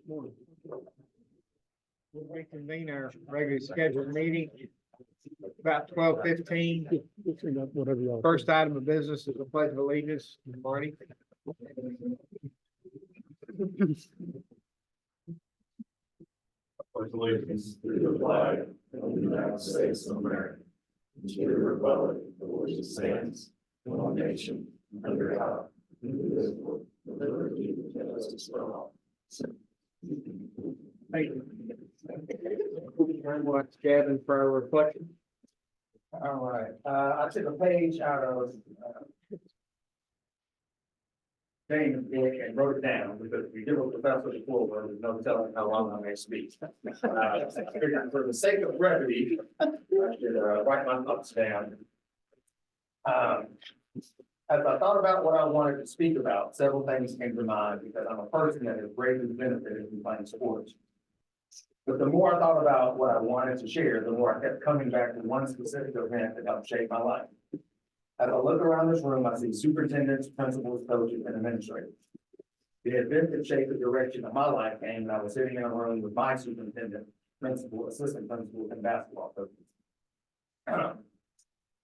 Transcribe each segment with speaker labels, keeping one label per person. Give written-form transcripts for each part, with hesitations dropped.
Speaker 1: We'll reconvene our regularly scheduled meeting about 12:15. First item of business is the pledge of allegiance. Marty.
Speaker 2: Pledge allegiance to the flag of the United States of America, and to the republic for which it stands, one nation, under God, indivisible, with liberty and justice for all.
Speaker 1: Thank you. Very much, Gavin, for our reflection.
Speaker 3: All right, I took a page out of James' book and wrote it down because we give a professor the floor where there's no telling how long I may speak. For the sake of brevity, I should write my thoughts down. As I thought about what I wanted to speak about, several things came to mind because I'm a person that has greatly benefited from playing sports. But the more I thought about what I wanted to share, the more I kept coming back to one specific event that helped shape my life. As I look around this room, I see superintendents, principals, coaches, and administrators. The event that shaped the direction of my life came when I was sitting in a room with my superintendent, principal, assistant principal, and basketball coaches.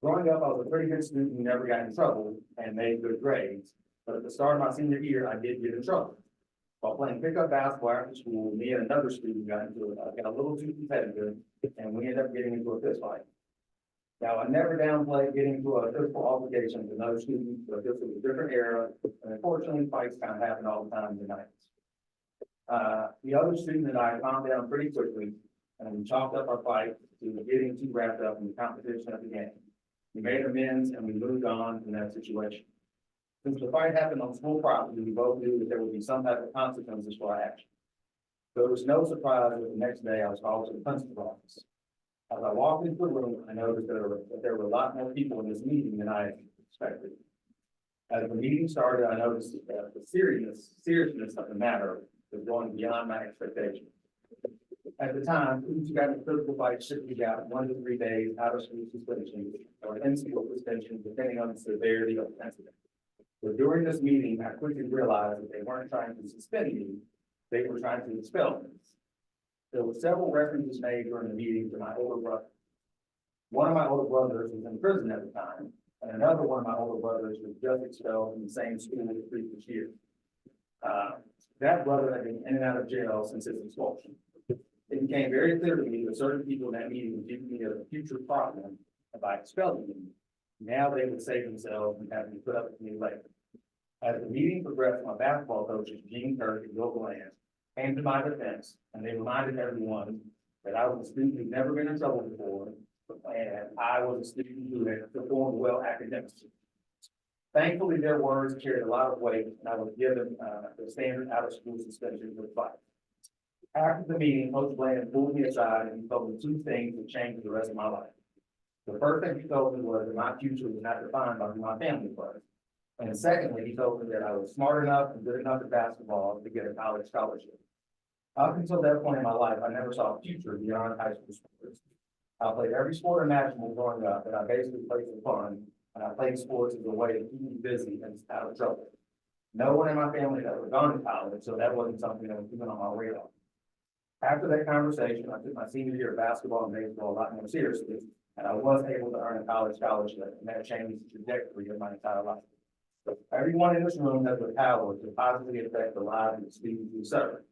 Speaker 3: Growing up, I was a pretty good student who never got in trouble and made good grades. But at the start of my senior year, I did get in trouble. While playing pickup basketball after school, me and another student got a little too competitive, and we ended up getting into a fist fight. Now, I never downplayed getting into a physical altercation with another student, but this was a different era, and unfortunately, fights kind of happen all the time in the night. The other student and I calmed down pretty quickly, and we chalked up our fight to getting too wrapped up in the competition of the game. We made amends and we moved on from that situation. Since the fight happened on school property, we both knew that there would be some type of consequences for our action. So it was no surprise that the next day I was called to the principal's office. As I walked into the room, I noticed that there were a lot more people in this meeting than I expected. As the meeting started, I noticed that the seriousness of the matter was going beyond my expectations. At the time, students who got in physical fights should be got 1 to 3 days out of school suspension or in-school suspension, depending on the severity of the incident. But during this meeting, I quickly realized that they weren't trying to suspend me, they were trying to expel me. There were several references made during the meeting to my older brother. One of my older brothers was in prison at the time, and another one of my older brothers was just expelled from the same school the previous year. That brother had been in and out of jail since his expulsion. It became very clear to me that certain people in that meeting would give me a future problem by expelling me. Now they would save themselves and having to put up with me later. As the meeting progressed, my basketball coaches, Gene Kirk and Bill Bland, came to my defense, and they reminded everyone that I was a student who'd never been in trouble before, and I was a student who had performed well academically. Thankfully, their words carried a lot of weight, and I was given the standard out-of-school suspension for the fight. After the meeting, Coach Bland pulled me aside and he told me 2 things that changed the rest of my life. The first thing he told me was that my future was not defined by who my family was. And secondly, he told me that I was smart enough and good enough at basketball to get a college scholarship. Up until that point in my life, I never saw a future beyond high school sports. I played every sport imaginable growing up, and I basically played for fun, and I played sports as a way to keep me busy and out of trouble. No one in my family had ever gone to college, so that wasn't something that was even on my radar. After that conversation, I took my senior year of basketball and baseball a lot more seriously, and I was able to earn a college scholarship, and that changed the trajectory of my entire life. So everyone in this room has the power to positively affect the lives of the students we serve.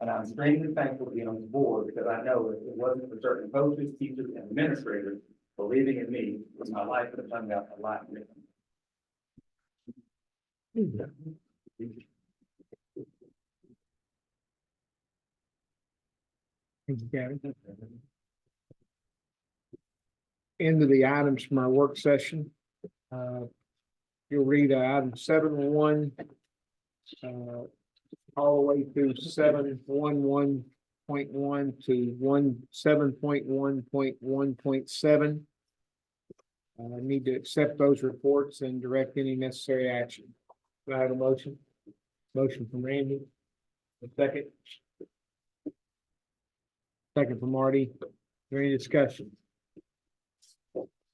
Speaker 3: And I'm extremely thankful to be on this board because I know that if it wasn't for certain coaches, teachers, and administrators believing in me, my life would have turned out a lot different.
Speaker 1: Thank you, Gavin. Into the items from our work session. You'll read item 7.1 all the way through 7.11.1 to 7.1.1.7. I need to accept those reports and direct any necessary action. Do I have a motion? Motion from Randy. A second. Second from Marty. Is there any discussion?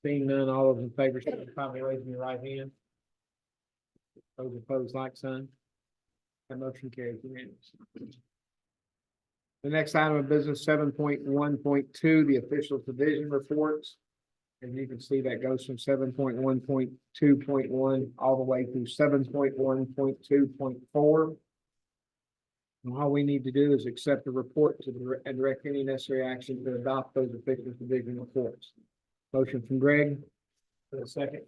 Speaker 1: Seeing none, all those in favor, signify by raising your right hand. Those opposed, like sign. That motion carries unanimously. The next item of business, 7.1.2, the official division reports. And you can see that goes from 7.1.2.1 all the way through 7.1.2.4. And all we need to do is accept the report and direct any necessary action to adopt those official division reports. Motion from Greg. For a second.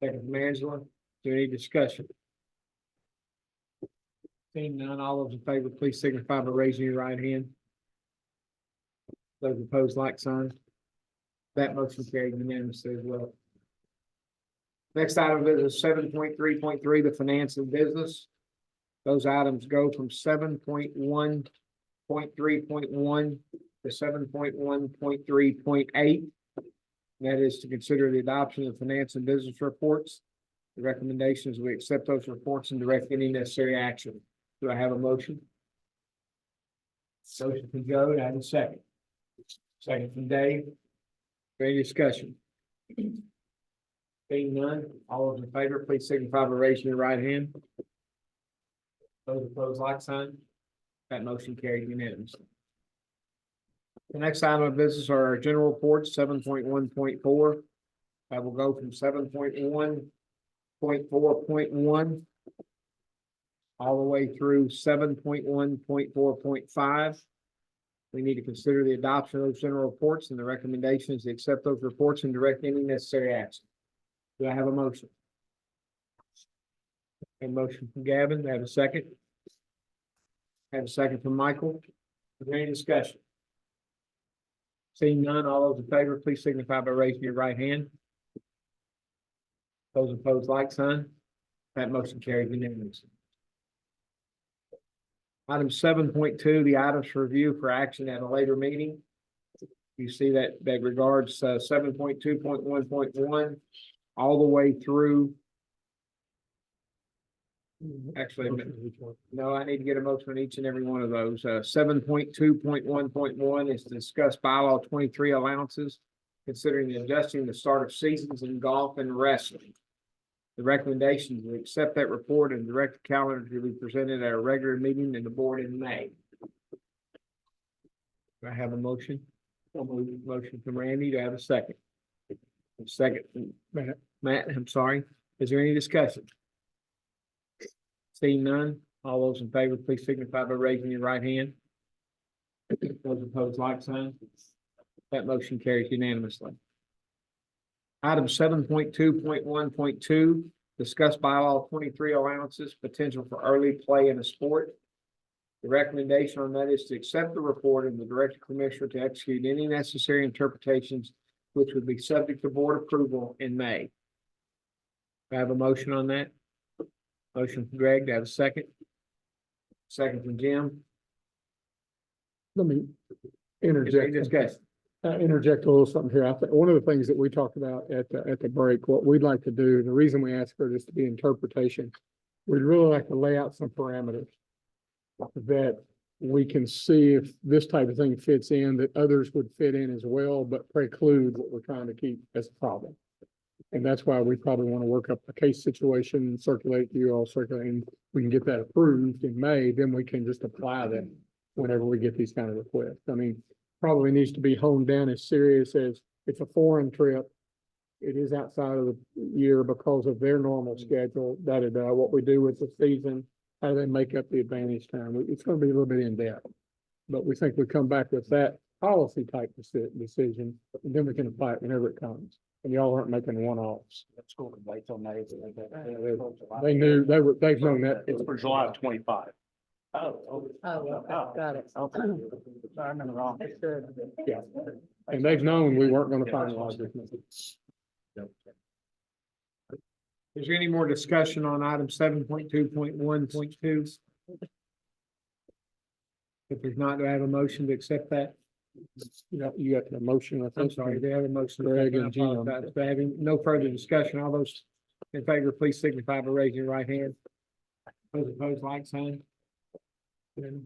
Speaker 1: Second from Angela. Is there any discussion? Seeing none, all those in favor, please signify by raising your right hand. Those opposed, like sign. That motion carried unanimously as well. Next item is 7.3.3, the finance and business. Those items go from 7.1.3.1 to 7.1.3.8. That is to consider the adoption of finance and business reports. The recommendation is we accept those reports and direct any necessary action. Do I have a motion? Motion from Joe, do I have a second? Second from Dave. Any discussion? Seeing none, all those in favor, please signify by raising your right hand. Those opposed, like sign. That motion carried unanimously. The next item of business are our general reports, 7.1.4. That will go from 7.1.4.1 all the way through 7.1.4.5. We need to consider the adoption of those general reports, and the recommendation is to accept those reports and direct any necessary action. Do I have a motion? A motion from Gavin. Do I have a second? Have a second from Michael. Is there any discussion? Seeing none, all those in favor, please signify by raising your right hand. Those opposed, like sign. That motion carries unanimously. Item 7.2, the items for review for action at a later meeting. You see that regards 7.2.1.1 all the way through. Actually, no, I need to get a motion on each and every one of those. 7.2.1.1 is to discuss bylaw 23 allowances, considering adjusting the start of seasons in golf and wrestling. The recommendation is to accept that report and direct the calendar to be presented at a regular meeting in the board in May. Do I have a motion? Motion from Randy. Do I have a second? Second from Matt, I'm sorry. Is there any discussion? Seeing none, all those in favor, please signify by raising your right hand. Those opposed, like sign. That motion carries unanimously. Item 7.2.1.2, discuss bylaw 23 allowances, potential for early play in a sport. The recommendation on that is to accept the report and the direct the commissioner to execute any necessary interpretations, which would be subject to board approval in May. Do I have a motion on that? Motion from Greg. Do I have a second? Second from Jim.
Speaker 4: Let me
Speaker 1: Is there any
Speaker 4: interject,
Speaker 1: discussion?
Speaker 4: interject a little something here. I think one of the things that we talked about at the break, what we'd like to do, the reason we asked for this to be interpretation, we'd really like to lay out some parameters that we can see if this type of thing fits in, that others would fit in as well, but preclude what we're trying to keep as a problem. And that's why we probably want to work up a case situation, circulate it to you all, circulate, and we can get that approved in May, then we can just apply that whenever we get these kind of requests. I mean, probably needs to be honed down as serious as it's a foreign trip. It is outside of the year because of their normal schedule, what we do with the season, how do they make up the advantage time? It's going to be a little bit in depth. But we think we come back with that policy type decision, and then we can apply it whenever it comes. And y'all aren't making one-offs.
Speaker 5: School can wait till May.
Speaker 4: They've known that.
Speaker 5: It's for July of 25.
Speaker 6: Oh, okay, got it.
Speaker 5: I remember wrong.
Speaker 4: Yeah. And they've known we weren't gonna finalize it.
Speaker 1: Is there any more discussion on item 7.2.1.2? If there's not, do I have a motion to accept that?
Speaker 4: You got the motion, I
Speaker 1: I'm
Speaker 4: think.
Speaker 1: sorry, do I have a motion?
Speaker 4: Greg and
Speaker 1: I
Speaker 4: Jim.
Speaker 1: apologize for having no further discussion. All those in favor, please signify by raising your right hand. Those opposed, like sign. The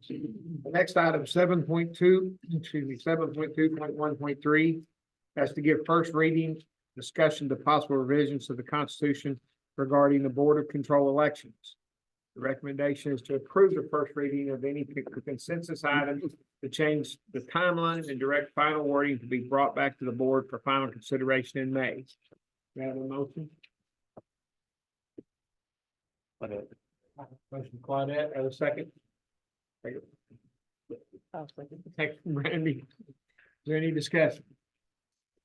Speaker 1: next item, 7.2.1.3, has to give first reading discussion to possible revisions to the Constitution regarding the Board of Control elections. The recommendation is to approve the first reading of any consensus items to change the timeline and direct final wording to be brought back to the board for final consideration in May. Do you have a motion? Motion Claudette, have a second? Second from Randy. Is there any discussion?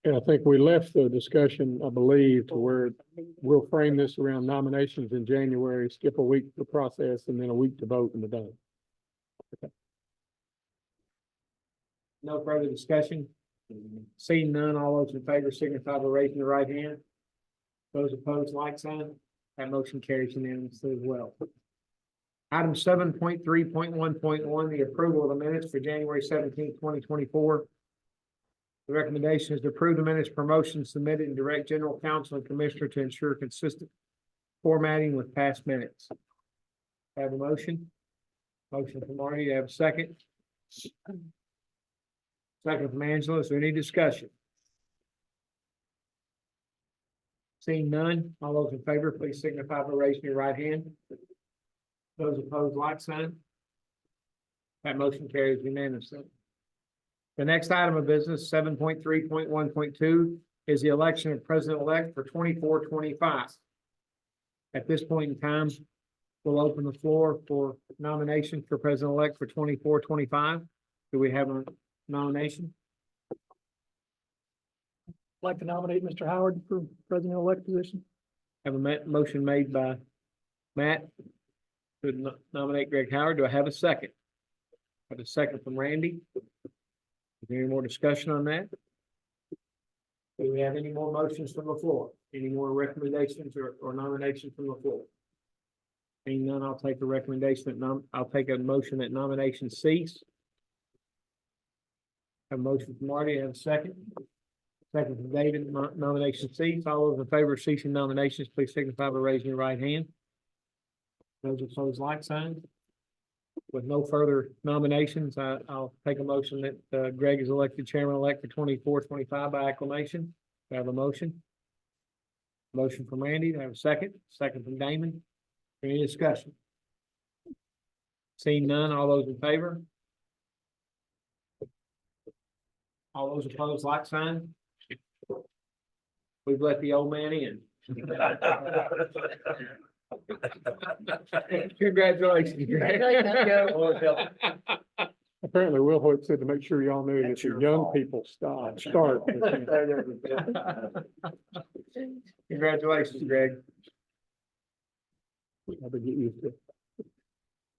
Speaker 4: And I think we left the discussion, I believe, to where we'll frame this around nominations in January, skip a week to process, and then a week to vote in the day.
Speaker 1: No further discussion? Seeing none, all those in favor signify by raising the right hand. Those opposed, like sign. That motion carries unanimously as well. Item 7.3.1.1, the approval of the minutes for January 17, 2024. The recommendation is to approve the minutes promotion submitted and direct general counsel and commissioner to ensure consistent formatting with past minutes. Have a motion? Motion from Marty, you have a second? Second from Angela, is there any discussion? Seeing none, all those in favor, please signify by raising your right hand. Those opposed, like sign. That motion carries unanimously. The next item of business, 7.3.1.2, is the election of president-elect for 24-25. At this point in time, we'll open the floor for nomination for president-elect for 24-25. Do we have a nomination?
Speaker 4: Like to nominate Mr. Howard for president-elect position.
Speaker 1: Have a motion made by Matt to nominate Greg Howard. Do I have a second? Have a second from Randy. Is there any more discussion on that? Do we have any more motions from the floor? Any more recommendations or nominations from the floor? Seeing none, I'll take a recommendation that I'll take a motion that nominations cease. Have a motion from Marty, have a second. Second from David, nomination cease. All those in favor of ceasing nominations, please signify by raising your right hand. Those opposed, like sign. With no further nominations, I'll take a motion that Greg is elected chairman-elect for 24-25 by acclamation. Do I have a motion? Motion from Randy. Do I have a second? Second from Damon. Any discussion? Seeing none, all those in favor? All those opposed, like sign. We've let the old man in. Congratulations, Greg.
Speaker 4: Apparently, Will Hoyt said to make sure y'all knew that your young people start.
Speaker 1: Congratulations, Greg.
Speaker 4: I'll be getting used to it.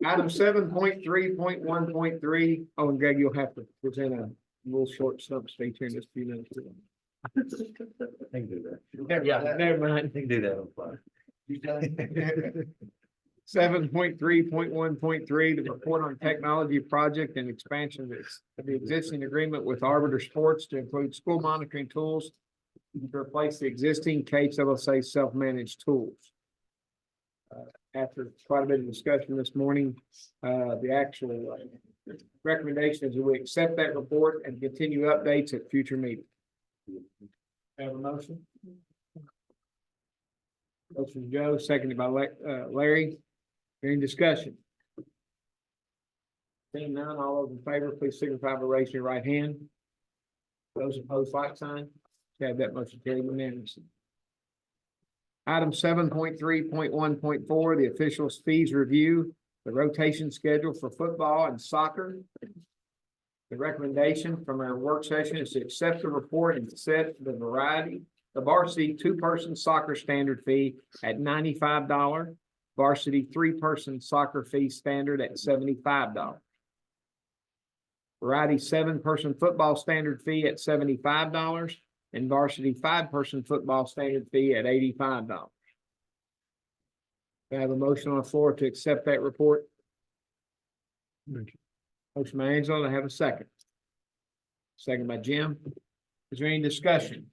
Speaker 1: Item 7.3.1.3. Oh, and Greg, you'll have to present a little short stump speech here in just a few minutes.
Speaker 2: I can do that.
Speaker 1: Never mind.
Speaker 2: I can do that on fly.
Speaker 1: 7.3.1.3, the report on technology project and expansion of the existing agreement with Arbiter Sports to include school monitoring tools to replace the existing KHSAA self-managed tools. After quite a bit of discussion this morning, the actual recommendation is that we accept that report and continue updates at future meetings. Have a motion? Motion Joe, seconded by Larry. Any discussion? Seeing none, all those in favor, please signify by raising your right hand. Those opposed, like sign. Have that motion carried unanimously. Item 7.3.1.4, the officials' fees review, the rotation schedule for football and soccer. The recommendation from our work session is to accept the report and set the varsity two-person soccer standard fee at $95, varsity three-person soccer fee standard at $75. Variety seven-person football standard fee at $75 and varsity five-person football standard fee at $85. I have a motion on the floor to accept that report. Motion by Angela, I have a second. Second by Jim. Is there any discussion?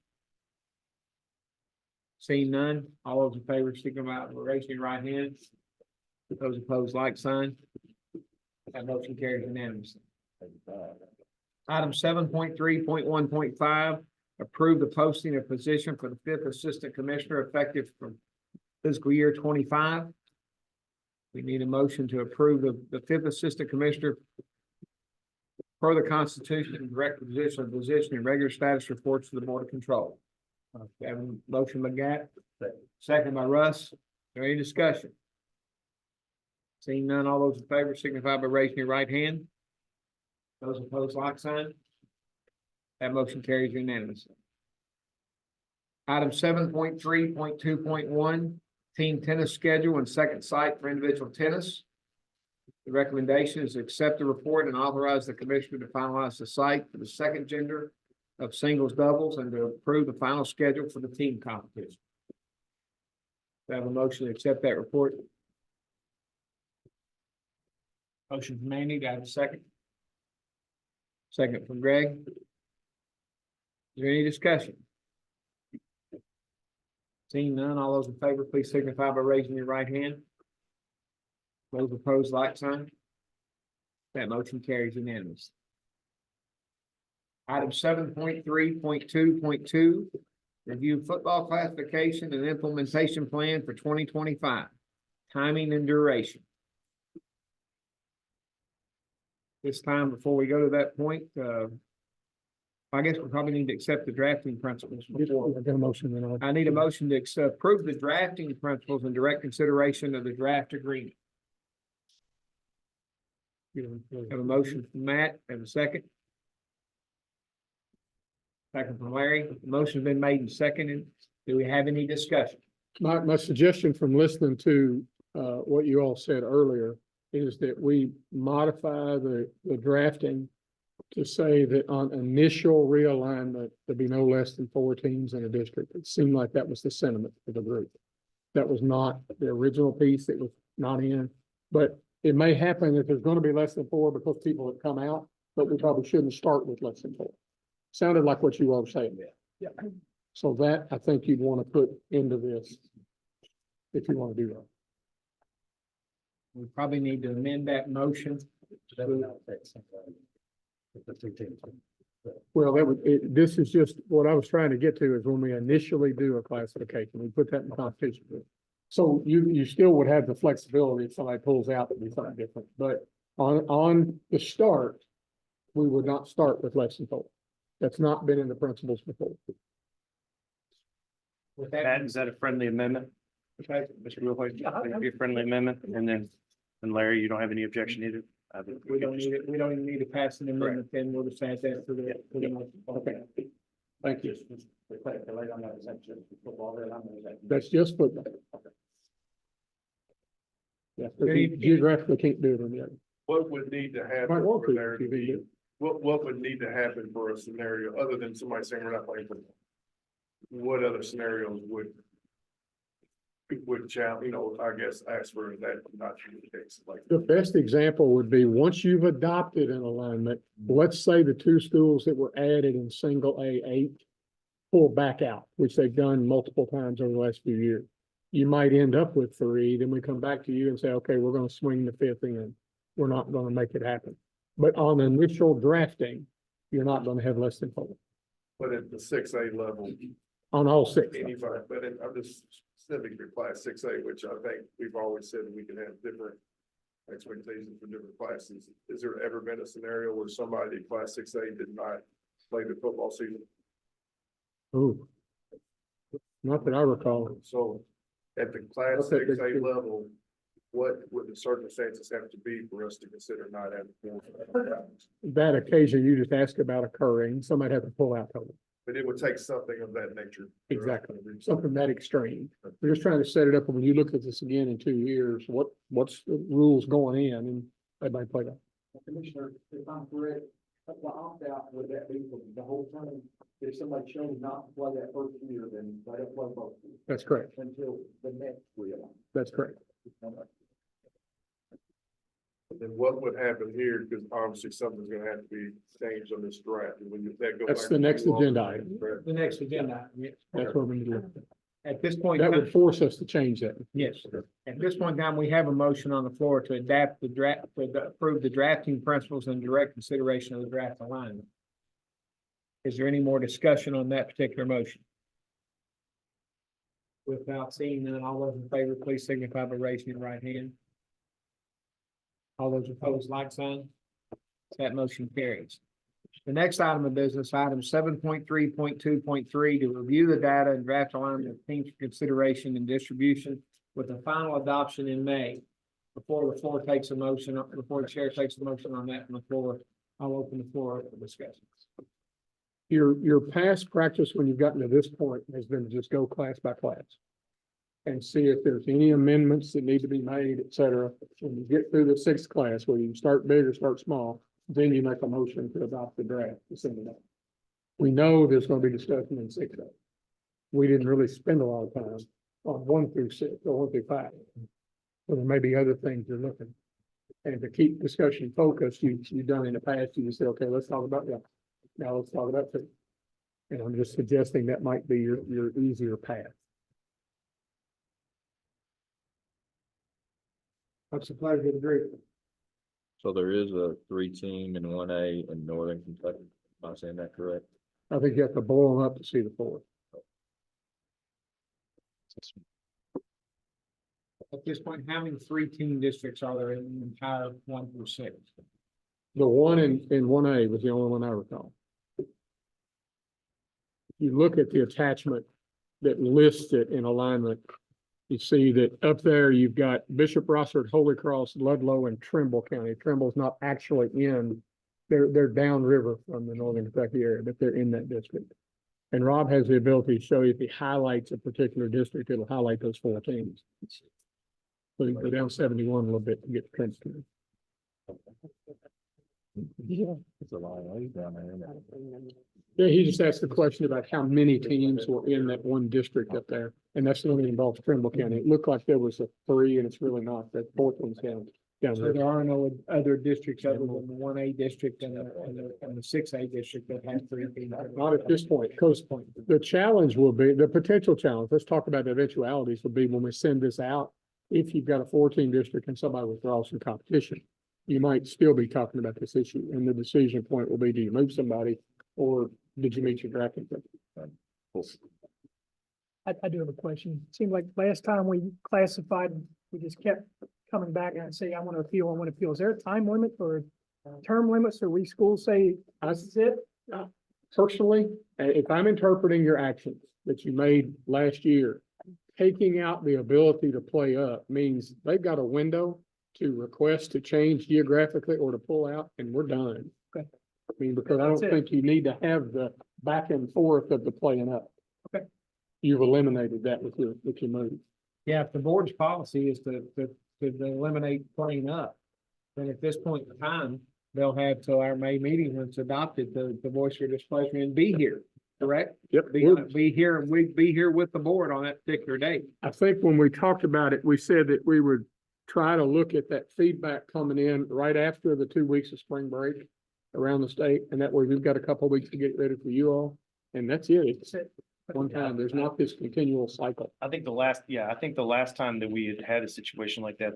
Speaker 1: Seeing none, all those in favor, signify by raising your right hand. Those opposed, like sign. That motion carries unanimously. Item 7.3.1.5, approve the posting of position for the fifth assistant commissioner effective from fiscal year 25. We need a motion to approve the fifth assistant commissioner per the Constitution and direct position and regular status reports to the Board of Control. We have a motion by Gat, second by Russ. Is there any discussion? Seeing none, all those in favor signify by raising your right hand. Those opposed, like sign. That motion carries unanimously. Item 7.3.2.1, team tennis schedule and second site for individual tennis. The recommendation is to accept the report and authorize the commissioner to finalize the site for the second gender of singles doubles and to approve the final schedule for the team competition. Do I have a motion to accept that report? Motion from Mandy, do I have a second? Second from Greg. Is there any discussion? Seeing none, all those in favor, please signify by raising your right hand. Those opposed, like sign. That motion carries unanimously. Item 7.3.2.2, review football classification and implementation plan for 2025, timing and duration. This time, before we go to that point, I guess we probably need to accept the drafting principles. before.
Speaker 4: I got a motion then
Speaker 1: I need a motion to approve the drafting principles and direct consideration of the draft agreement. Have a motion from Matt, have a second. Second from Larry. The motion's been made and seconded. Do we have any discussion?
Speaker 4: My suggestion from listening to what you all said earlier is that we modify the drafting to say that on initial realignment, there'd be no less than 4 teams in a district. It seemed like that was the sentiment of the group. That was not the original piece that was not in, but it may happen that there's going to be less than 4 because people have come out, but we probably shouldn't start with less than 4. Sounded like what you all were saying. Yeah. So that I think you'd want to put into this if you want to do that.
Speaker 1: We probably need to amend that motion.
Speaker 4: Well, this is just, what I was trying to get to is when we initially do a classification, we put that in competition. So you still would have the flexibility if somebody pulls out to do something different, but on the start, we would not start with less than 4. That's not been in the principles before.
Speaker 1: With that,
Speaker 5: Matt, is that a friendly amendment?
Speaker 1: okay,
Speaker 5: Mr. Wilhoit, be a friendly amendment, and then Larry, you don't have any objection either?
Speaker 1: we don't need it, we don't even need to pass an amendment, then we'll just add that for the. Okay.
Speaker 4: Thank you. That's just football. Yeah, geographically can't do it on the other.
Speaker 2: What would need to
Speaker 4: Might
Speaker 2: happen
Speaker 4: want
Speaker 2: for
Speaker 4: to,
Speaker 2: there to be, what would need to happen for a scenario other than somebody saying we're not playing football? What other scenarios would challenge, I guess, ask for that not to be the case, like.
Speaker 4: The best example would be, once you've adopted an alignment, let's say the 2 schools that were added in single A8 pull back out, which they've done multiple times over the last few years. You might end up with 3, then we come back to you and say, okay, we're going to swing the 5th in. We're not going to make it happen. But on initial drafting, you're not going to have less than 4
Speaker 2: But at the 6A level,
Speaker 4: on all 6.
Speaker 2: anybody, but I'm just specifically class 6A, which I think we've always said we can have different expectations for different classes. Has there ever been a scenario where somebody in class 6A did not play the football season?
Speaker 4: Ooh. Not that I recall.
Speaker 2: So at the class
Speaker 4: Okay,
Speaker 2: 6A level, what would the circumstances have to be for us to consider not having 4?
Speaker 4: That occasion you just asked about occurring, somebody had to pull out total.
Speaker 2: But it would take something of that nature.
Speaker 4: Exactly. Something that extreme. We're just trying to set it up, and when you look at this again in 2 years, what's the rules going in, and everybody play that.
Speaker 3: Commissioner, if I'm correct, the opt-out, would that be for the whole time? If somebody chose not to play that first year, then they don't play both
Speaker 4: That's correct.
Speaker 3: until the next year.
Speaker 4: That's correct.
Speaker 2: Then what would happen here, because obviously something's gonna have to be changed on this draft, and when that go.
Speaker 4: That's
Speaker 2: back
Speaker 4: the
Speaker 2: to
Speaker 4: next
Speaker 2: you all,
Speaker 4: agenda item.
Speaker 2: correct?
Speaker 1: The next agenda, yes.
Speaker 4: That's what we need to look at.
Speaker 1: At this point,
Speaker 4: That would force us to change that.
Speaker 1: yes, at this point in time, we have a motion on the floor to adapt the draft, to approve the drafting principles and direct consideration of the draft alignment. Is there any more discussion on that particular motion? Without seeing none, all those in favor, please signify by raising your right hand. All those opposed, like sign. That motion carries. The next item of business, item 7.3.2.3, to review the data and draft alignment of teams for consideration and distribution with a final adoption in May. Before the floor takes a motion, before the chair takes a motion on that from the floor, I'll open the floor for discussion.
Speaker 4: Your past practice when you've gotten to this point has been to just go class by class and see if there's any amendments that need to be made, et cetera. When you get through the sixth class, whether you start big or start small, then you make a motion to adopt the draft. To send it out. We know there's going to be discussion in 6A. We didn't really spend a lot of time on 1 through 6 or 1 through 5. So there may be other things you're looking. And to keep discussion focused, you've done in the past, you just say, okay, let's talk about that. Now let's talk about 2. And I'm just suggesting that might be your easier path. What's the pleasure of the group?
Speaker 2: So there is a 3-team in 1A in Northern Kentucky. Am I saying that correct?
Speaker 4: I think you have to blow them up to see the 4.
Speaker 1: At this point, how many 3-team districts are there in the entire 1 through 6?
Speaker 4: The one in 1A was the only one I recall. You look at the attachment that lists it in alignment, you see that up there, you've got Bishop, Rossford, Holy Cross, Ludlow, and Trimble County. Trimble's not actually in, they're downriver from the Northern Kentucky area, but they're in that district. And Rob has the ability to show you if he highlights a particular district, it'll highlight those 4 teams. So you go down 71 a little bit to get to Princeton. Yeah.
Speaker 2: It's a long way down there. Isn't it?
Speaker 4: Yeah, he just asked the question about how many teams were in that one district up there, and that's only involves Trimble County. It looked like there was a 3, and it's really not. That 4th one's down
Speaker 1: So
Speaker 4: there.
Speaker 1: there are no other districts other than the 1A district and the 6A district that has 3 teams.
Speaker 4: Not at this point, because the challenge will be, the potential challenge, let's talk about the eventualities, will be when we send this out. If you've got a 4-team district and somebody withdraws from competition, you might still be talking about this issue, and the decision point will be, do you move somebody, or did you meet your drafting?
Speaker 7: I do have a question. It seemed like last time we classified, we just kept coming back and say, I want to appeal, I want to appeal. Is there a time limit or term limits, or we schools say, this is it?
Speaker 4: Personally, if I'm interpreting your actions that you made last year, taking out the ability to play up means they've got a window to request to change geographically or to pull out, and we're done.
Speaker 7: Okay.
Speaker 4: I mean, because I don't
Speaker 7: That's it.
Speaker 4: think you need to have the back and forth of the playing up.
Speaker 7: Okay.
Speaker 4: You've eliminated that with your move.
Speaker 1: Yeah, if the board's policy is to eliminate playing up, then at this point in time, they'll have till our May meeting when it's adopted to voice your displeasure and be here, correct?
Speaker 4: Yep.
Speaker 1: Be here, and we'd be here with the board on that particular date.
Speaker 4: I think when we talked about it, we said that we would try to look at that feedback coming in right after the 2 weeks of spring break around the state. And that way we've got a couple of weeks to get ready for you all. And that's it. It's one time. There's not this continual cycle.
Speaker 5: I think the last time that we had a situation like that,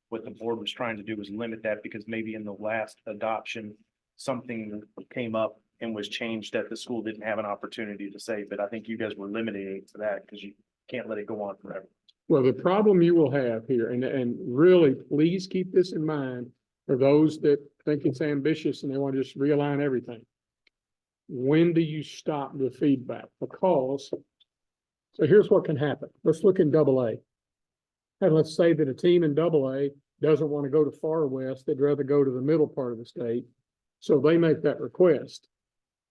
Speaker 5: what the board was trying to do was limit that, because maybe in the last adoption, something came up and was changed that the school didn't have an opportunity to say, but I think you guys were limiting it to that because you can't let it go on forever.
Speaker 4: Well, the problem you will have here, and really, please keep this in mind for those that think it's ambitious and they want to just realign everything. When do you stop the feedback? Because, so here's what can happen. Let's look in AA. And let's say that a team in AA doesn't want to go to far west, they'd rather go to the middle part of the state. So they make that request.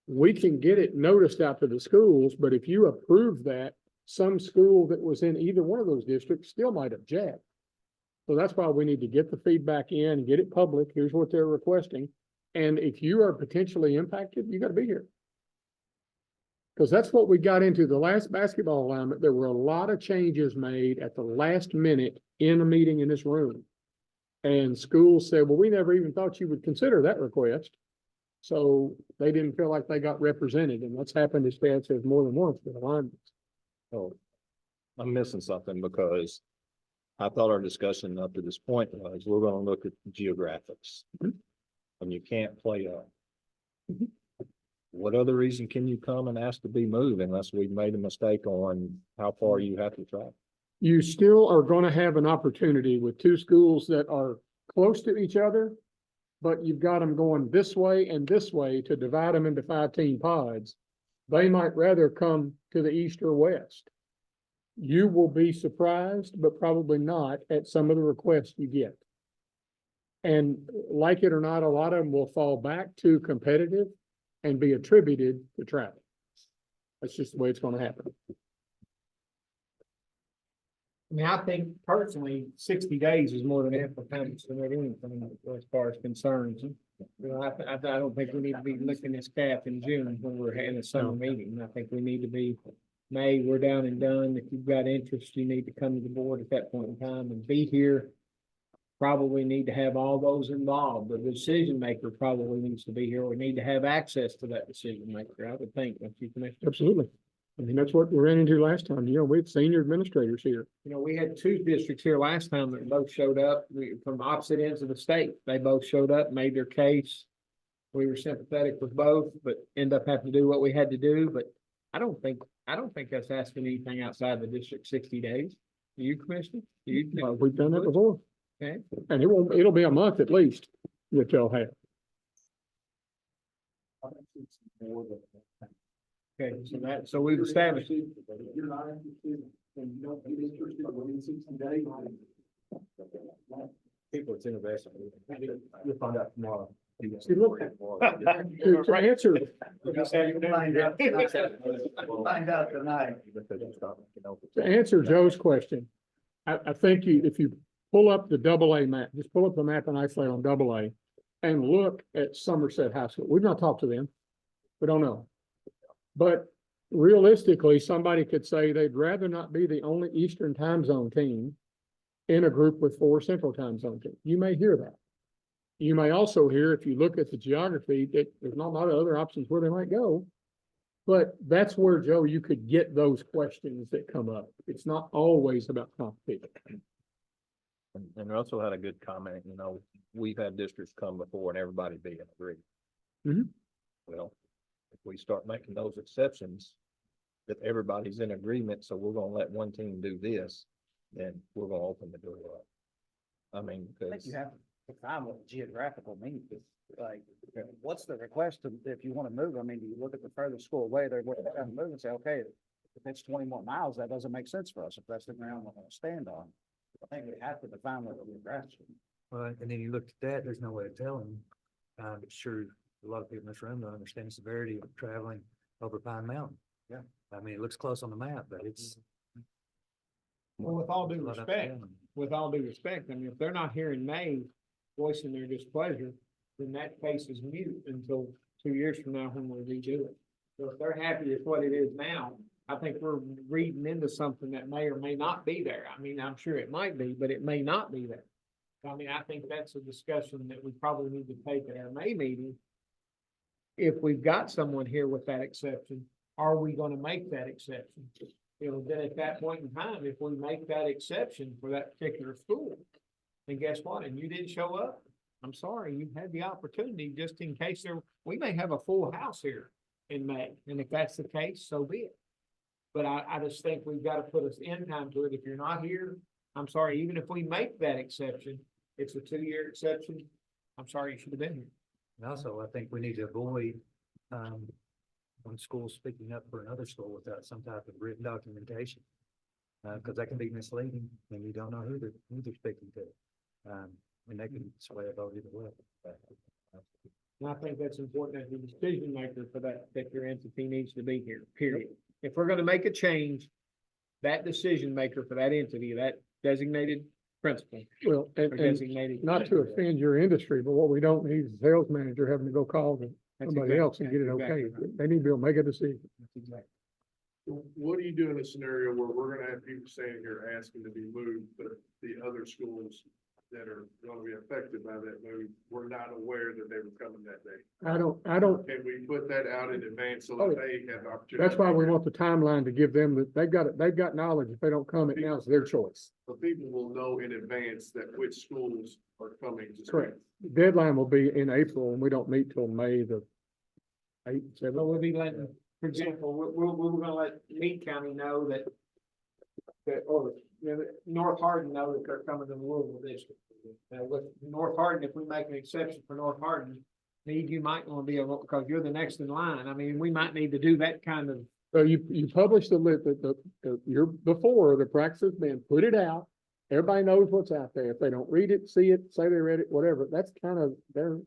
Speaker 4: We can get it noticed out to the schools, but if you approve that, some school that was in either one of those districts still might object. So that's why we need to get the feedback in and get it public. Here's what they're requesting. And if you are potentially impacted, you got to be here. Because that's what we got into the last basketball alignment. There were a lot of changes made at the last minute in a meeting in this room. And schools said, well, we never even thought you would consider that request. So they didn't feel like they got represented. And what's happened is Dad says more than once with alignments.
Speaker 2: Oh, I'm missing something because I thought our discussion up to this point was we're gonna look at geographics. And you can't play up. What other reason can you come and ask to be moved unless we've made a mistake on how far you have to travel?
Speaker 4: You still are going to have an opportunity with 2 schools that are close to each other, but you've got them going this way and this way to divide them into 5-team pods, they might rather come to the east or west. You will be surprised, but probably not, at some of the requests you get. And like it or not, a lot of them will fall back to competitive and be attributed to travel. That's just the way it's gonna happen.
Speaker 1: I mean, I think personally, 60 days is more than ample time to submit anything as far as concerns. You know, I don't think we need to be looking at staff in June when we're having a summer meeting. I think we need to be May, we're down and done. If you've got interest, you need to come to the board at that point in time and be here. Probably need to have all those involved. The decision maker probably needs to be here. We need to have access to that decision maker, I would think, don't you, Commissioner?
Speaker 4: Absolutely. I mean, that's what we ran into last time. You know, we had senior administrators here.
Speaker 1: You know, we had two districts here last time that both showed up, from opposite ends of the state. They both showed up, made their case. We were sympathetic with both, but end up having to do what we had to do, but I don't think that's asking anything outside the district 60 days. Do you, Commissioner? Do you?
Speaker 4: We've done that before.
Speaker 1: Okay.
Speaker 4: And it'll be a month at least that they'll have.
Speaker 1: Okay, so we've established.
Speaker 2: You're not interested and you don't get interested within 60 days.
Speaker 1: People, it's innovation.
Speaker 2: You'll find out tomorrow.
Speaker 4: See, look, to answer,
Speaker 3: Find out tonight.
Speaker 4: to answer Joe's question, I think if you pull up the AA map, just pull up the map and isolate on AA and look at Somerset High School. We've not talked to them. We don't know. But realistically, somebody could say they'd rather not be the only Eastern time zone team in a group with 4 Central time zone teams. You may hear that. You may also hear, if you look at the geography, that there's not a lot of other options where they might go. But that's where, Joe, you could get those questions that come up. It's not always about competition.
Speaker 8: And Russell had a good comment, you know, we've had districts come before and everybody be in agreement.
Speaker 4: Mhm.
Speaker 8: Well, if we start making those exceptions, that everybody's in agreement, so we're gonna let one team do this, then we're gonna open the door up. I mean,
Speaker 9: I think
Speaker 8: because
Speaker 9: you have to define what geographical means, like, what's the request if you want to move? I mean, you look at the furthest school away, they're going to move and say, okay, if it's 20 more miles, that doesn't make sense for us, if that's the ground we're going to stand on. I think we have to define what geographical.
Speaker 10: Well, and then you look at that, there's no way of telling. I'm sure a lot of people in this room don't understand the severity of traveling over Pine Mountain.
Speaker 9: Yeah.
Speaker 10: I mean, it looks close on the map, but it's.
Speaker 1: Well, with all due
Speaker 10: a lot up
Speaker 1: respect,
Speaker 10: down.
Speaker 1: with all due respect, I mean, if they're not here in May voicing their displeasure, then that case is mute until 2 years from now when we redo it. So if they're happy with what it is now, I think we're reading into something that may or may not be there. I mean, I'm sure it might be, but it may not be there. I mean, I think that's a discussion that we probably need to take at our May meeting. If we've got someone here with that exception, are we gonna make that exception? You know, then at that point in time, if we make that exception for that particular school, then guess what? And you didn't show up, I'm sorry, you had the opportunity just in case we may have a full house here in May. And if that's the case, so be it. But I just think we've got to put us end time to it. If you're not here, I'm sorry, even if we make that exception, it's a 2-year exception. I'm sorry, you should have been here.
Speaker 10: And also, I think we need to avoid, when schools speaking up for another school without some type of written documentation. Cause that can be misleading and you don't know who they're speaking to. And they can sway a vote either way.
Speaker 1: And I think that's important as the decision maker for that particular entity needs to be here, period. If we're gonna make a change, that decision maker for that entity, that designated principal
Speaker 4: Well,
Speaker 1: or
Speaker 4: and
Speaker 1: designated.
Speaker 4: not to offend your industry, but what we don't need is a sales manager having to go call somebody else and get it okay. They need to be able to make a decision.
Speaker 1: That's exactly.
Speaker 11: What do you do in a scenario where we're gonna have people standing here asking to be moved, but the other schools that are gonna be affected by that move were not aware that they were coming that day?
Speaker 4: I don't,
Speaker 11: Can we put that out in advance so
Speaker 4: Oh,
Speaker 11: that they have the opportunity?
Speaker 4: that's why we want the timeline to give them that they've got knowledge. If they don't come, it now it's their choice.
Speaker 11: So people will know in advance that which schools are coming to. speak.
Speaker 4: Correct. Deadline will be in April and we don't meet till May the 8th, 7th.
Speaker 1: So we'll be letting, for example, we're gonna let Meade County know that, or North Hardin know that they're coming to the Louisville district. Now with North Hardin, if we make an exception for North Hardin, Need, you might want to be able, because you're the next in line. I mean, we might need to do that kind of.
Speaker 4: So you publish you're before the practice has been, put it out. Everybody knows what's out there. If they don't read it, see it, say they read it, whatever, that's kind of, they're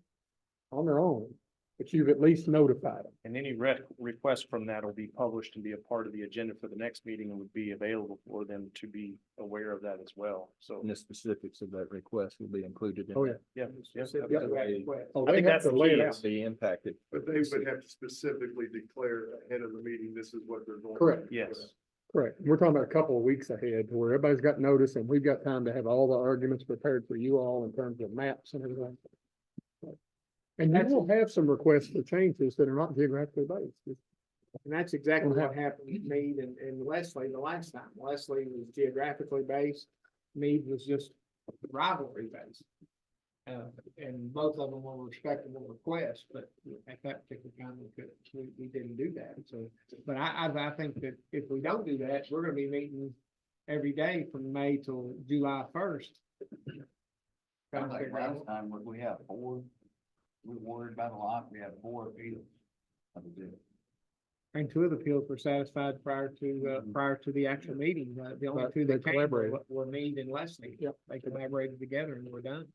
Speaker 4: on their own. But you've at least notified them.
Speaker 5: And any request from that will be published and be a part of the agenda for the next meeting and would be available for them to be aware of that as well. So,
Speaker 8: And the specifics of that request will be included in
Speaker 4: Oh, yeah.
Speaker 8: that.
Speaker 5: yeah, yes,
Speaker 1: Specific
Speaker 5: absolutely.
Speaker 1: request.
Speaker 4: Oh,
Speaker 5: I think
Speaker 4: they have
Speaker 5: that's
Speaker 4: to
Speaker 5: the
Speaker 4: lay it
Speaker 5: key.
Speaker 4: out.
Speaker 8: Be impacted.
Speaker 11: But they would have to specifically declare ahead of the meeting, this is what they're going.
Speaker 4: Correct.
Speaker 5: Yes.
Speaker 4: Correct. We're talking about a couple of weeks ahead to where everybody's got notice and we've got time to have all the arguments prepared for you all in terms of maps and everything. And you will have some requests for changes that are not geographically based.
Speaker 1: And that's exactly what happened with Meade and Leslie the last time. Leslie was geographically based. Meade was just rivalry based. And both of them were respectable requests, but at that particular time, we didn't do that. So, but I think that if we don't do that, we're gonna be meeting every day from May till July 1st.
Speaker 9: Sounds like last time, we have four, we worried about a lot, we had 4 appeals. That was it.
Speaker 1: And 2 of the appeals were satisfied prior to the actual meeting. The only
Speaker 4: But
Speaker 1: 2
Speaker 4: they
Speaker 1: that came
Speaker 4: collaborated.
Speaker 1: were Meade and Leslie.
Speaker 4: Yep.
Speaker 1: They collaborated together and we're done.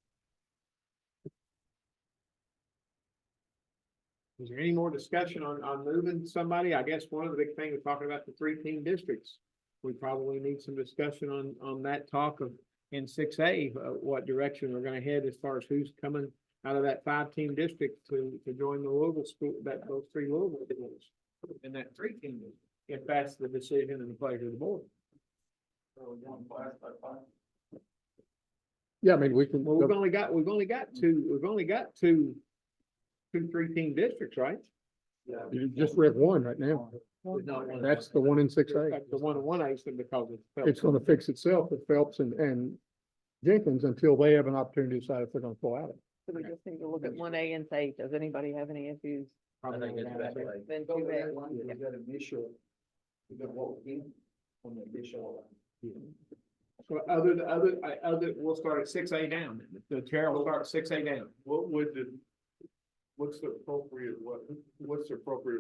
Speaker 1: Is there any more discussion on moving somebody? I guess one of the big things we're talking about the 3-team districts. We probably need some discussion on that talk of in 6A, what direction we're gonna head as far as who's coming out of that 5-team district to join the Louisville school, those 3 Louisville schools. In that 3-team, if that's the decision and the pleasure of the board.
Speaker 4: Yeah, I mean, we can,
Speaker 1: Well, we've only got 2 3-team districts, right?
Speaker 4: you just read one right now. That's the one in 6A.
Speaker 1: That's the one in 1A, because
Speaker 4: It's gonna fix itself with Phelps and Jenkins until they have an opportunity to decide if they're gonna pull out of it.
Speaker 6: So we just need to look at 1A and say, does anybody have any issues?
Speaker 1: probably not gonna happen.
Speaker 6: Then 2A.
Speaker 1: So we'll start at 6A down. The chair will start at 6A down.
Speaker 11: What's the appropriate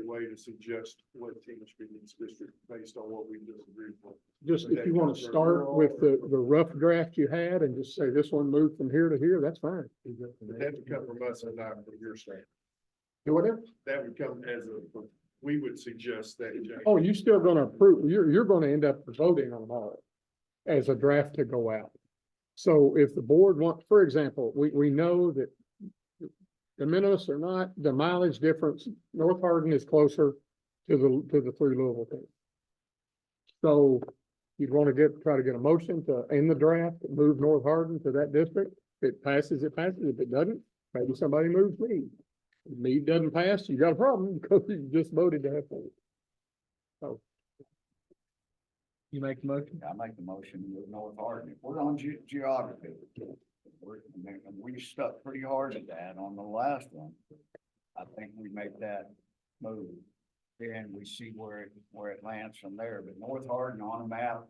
Speaker 11: way to suggest what team should be in this district based on what we just agreed on?
Speaker 4: Just if you wanna start with the rough draft you had and just say this one moved from here to here, that's fine.
Speaker 11: That would come from us and not from your side.
Speaker 4: Do whatever.
Speaker 11: That would come we would suggest that.
Speaker 4: Oh, you still gonna approve, you're gonna end up voting on them all as a draft to go out. So if the board want, for example, we know that the minimus or not, the mileage difference, North Hardin is closer to the 3 Louisville teams. So you'd want to try to get a motion to, in the draft, move North Hardin to that district. If it passes, it passes. If it doesn't, maybe somebody moves Meade. If Meade doesn't pass, you got a problem because you just voted to have 4. So.
Speaker 1: You make the motion?
Speaker 9: I make the motion with North Hardin. If we're on geography, we stuck pretty hard at that on the last one. I think we make that move. And we see where it lands from there, but North Hardin on a map,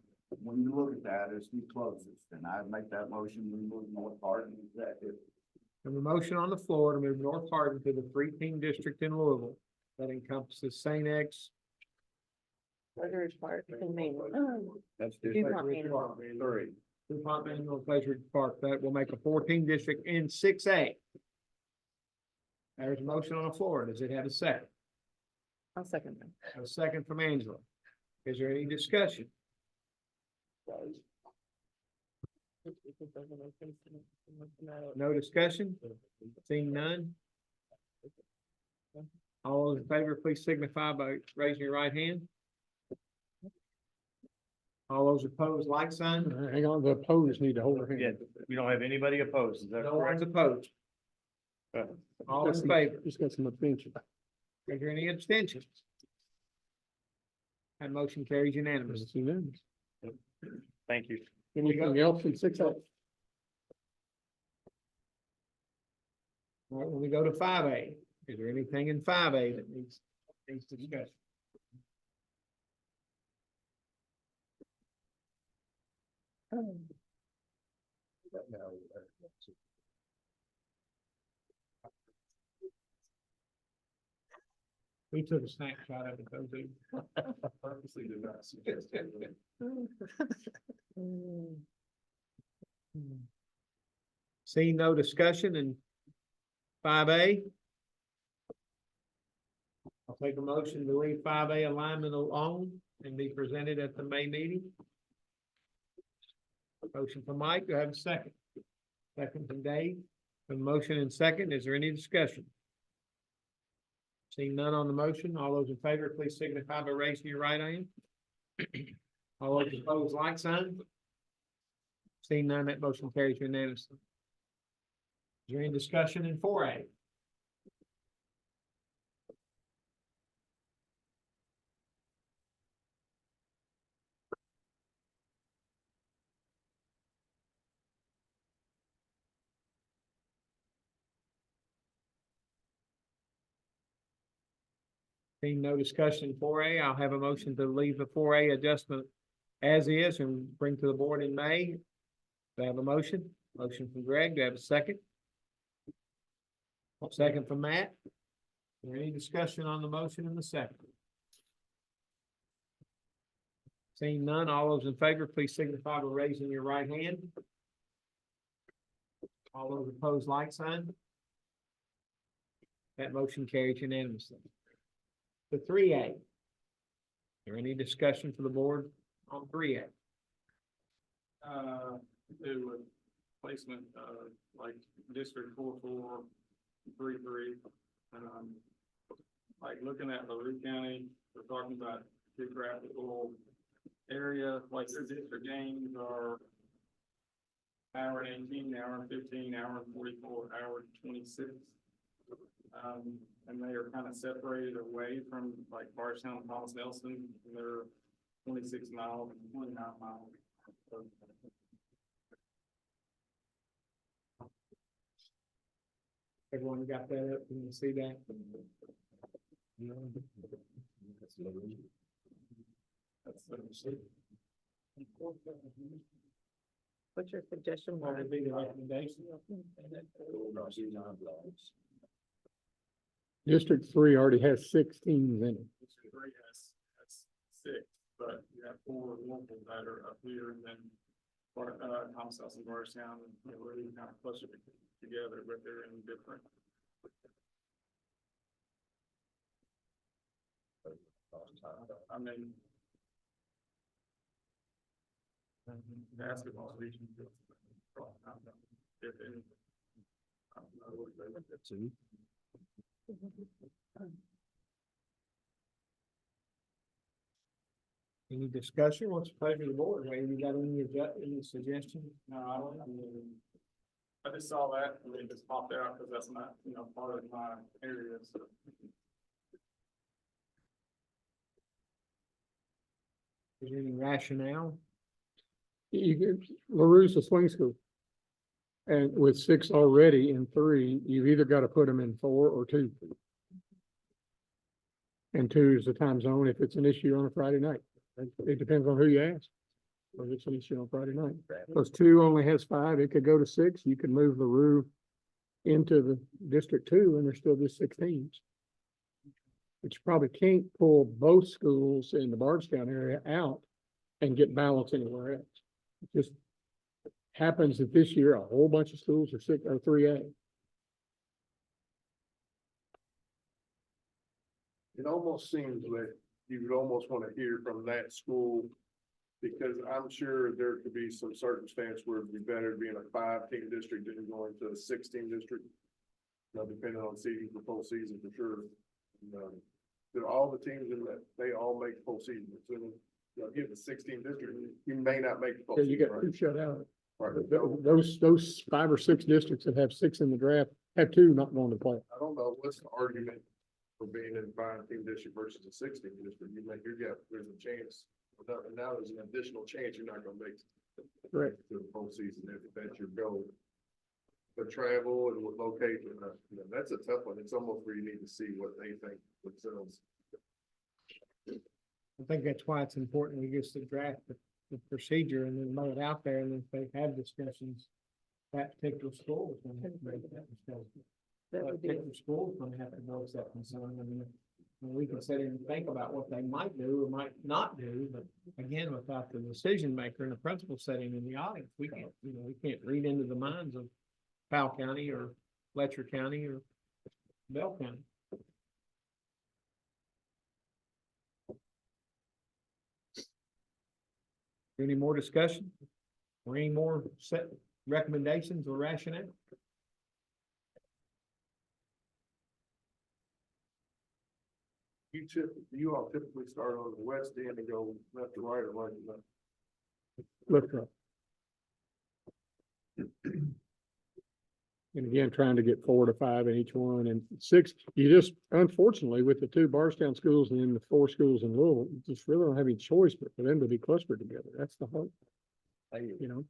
Speaker 9: when you look at that, is the closest, and I'd make that motion, we move North Hardin executive.
Speaker 1: Have a motion on the floor to move North Hardin to the 3-team district in Louisville that encompasses St. X.
Speaker 6: Treasurer's Park and Maine.
Speaker 9: That's
Speaker 6: DuPont Maine.
Speaker 11: 3.
Speaker 1: DuPont Manual Pleasure Park. That will make a 14 district in 6A. There's a motion on the floor. Does it have a second?
Speaker 6: I'll second that.
Speaker 1: A second from Angela. Is there any discussion? No discussion? Seeing none? All those in favor, please signify by raising your right hand. All those opposed, like sign.
Speaker 4: Hang on, the opposed need to hold their
Speaker 5: Yeah,
Speaker 4: hand.
Speaker 5: we don't have anybody opposed. Is that
Speaker 1: No one's
Speaker 5: correct?
Speaker 1: opposed. All in favor.
Speaker 4: Just got some attention.
Speaker 1: Is there any abstentions? That motion carries unanimous.
Speaker 4: It's unanimous.
Speaker 5: Thank you.
Speaker 4: Anything else in 6A?
Speaker 1: All right, when we go to 5A, is there anything in 5A that needs discussion? We took a snapshot of it, though, dude.
Speaker 11: Purposely did not suggest that.
Speaker 1: Seeing no discussion in 5A. I'll take a motion to leave 5A alignment alone and be presented at the May meeting. Motion from Mike, do I have a second? Second from Dave. A motion and second, is there any discussion? Seeing none on the motion, all those in favor, please signify by raising your right hand. All those opposed, like sign. Seeing none, that motion carries unanimously. Is there any discussion in 4A? Seeing no discussion in 4A, I'll have a motion to leave the 4A adjustment as is and bring to the board in May. Do I have a motion? Motion from Greg, do I have a second? Second from Matt. Is there any discussion on the motion in the second? Seeing none, all those in favor, please signify by raising your right hand. All those opposed, like sign. That motion carries unanimously. The 3A. Is there any discussion for the board on 3A?
Speaker 11: Do with placement, like District 4433. Like looking at LaRue County, we're talking about geographical area, like their district games are hour and 18, hour and 15, hour and 44, hour and 26. And they are kind of separated away from like Barstown and Thomas Nelson, and they're 26 miles and 29 miles.
Speaker 1: Everyone got that up? Can you see that?
Speaker 6: What's your suggestion?
Speaker 1: What would be the recommendation?
Speaker 4: District 3 already has 6 teams in it.
Speaker 11: District 3 has 6, but you have 4 local that are up here, and then Thomas Nelson, Barstown, and really kind of closer together, but they're in different. I mean, basketball region. If any. I don't know what they look at too.
Speaker 1: Any discussion? What's the pleasure of the board? Wayne, you got any suggestions?
Speaker 11: No, I don't. I just saw that and it just popped out because that's not, part of my area. So.
Speaker 1: Is there any rationale?
Speaker 4: LaRue's a swing school. And with 6 already in 3, you've either got to put them in 4 or 2. And 2 is the time zone if it's an issue on a Friday night. It depends on who you ask. Or if it's an issue on Friday night. Because 2 only has 5, it could go to 6. You can move LaRue into the District 2 and there's still just 6 teams. But you probably can't pull both schools in the Bardstown area out and get balance anywhere else. It just happens that this year a whole bunch of schools are 6 or 3A.
Speaker 11: It almost seems that you would almost want to hear from that school, because I'm sure there could be some circumstance where it'd be better to be in a 5-team district than going to a 6-team district. Depending on season for full season for sure. Do all the teams in that, they all make full season. So, give the 16 district, you may not make the full
Speaker 4: So
Speaker 11: season.
Speaker 4: you got
Speaker 11: right?
Speaker 4: 2 shut out.
Speaker 11: Right.
Speaker 4: Those 5 or 6 districts that have 6 in the draft have 2 not going to play.
Speaker 11: I don't know, what's the argument for being in a 5-team district versus a 6-team district? There's a chance, now there's an additional chance you're not gonna make
Speaker 4: Correct.
Speaker 11: to the full season if that's your goal. But travel and what location, that's a tough one. It's almost where you need to see what they think themselves.
Speaker 1: I think that's why it's important we get the draft the procedure and then lay it out there, and if they have discussions, that particular school is gonna have to make that discussion.
Speaker 6: That
Speaker 1: That
Speaker 6: would be,
Speaker 1: particular school is gonna have to voice that concern. I mean, we can sit here and think about what they might do or might not do, but again, without the decision maker and the principal sitting in the audience, we can't, we can't read into the minds of Powell County or Letcher County or Bell County. Any more discussion? Or any more set recommendations or rationale?
Speaker 11: You all typically start on the west end and go left to right or right to left.
Speaker 4: Look up. And again, trying to get 4 to 5 in each one, and 6, you just, unfortunately, with the 2 Barstown schools and then the 4 schools in Louisville, you just really don't have any choice but for them to be clustered together. That's the hope, you know?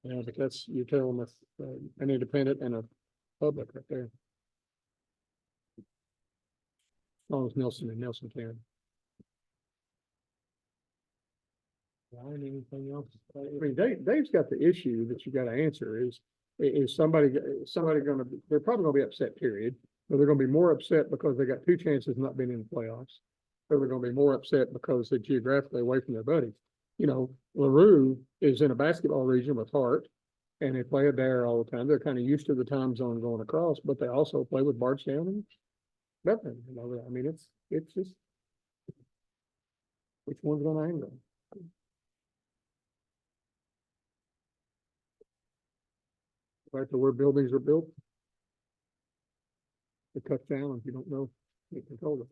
Speaker 4: Yeah, but that's, you're telling us, an independent and a public right there. As long as Nelson and Nelson can.
Speaker 1: Anything else?
Speaker 4: I mean, Dave's got the issue that you gotta answer is somebody gonna, they're probably gonna be upset, period. But they're gonna be more upset because they got 2 chances of not being in the playoffs. Or they're gonna be more upset because they're geographically away from their buddies. You know, LaRue is in a basketball region with Hart, and they play it there all the time. They're kind of used to the time zone going across, but they also play with Bardstown and Bethlehem. You know, I mean, it's just which one's gonna anger them? Right to where buildings are built. It cuts down if you don't know, you control it.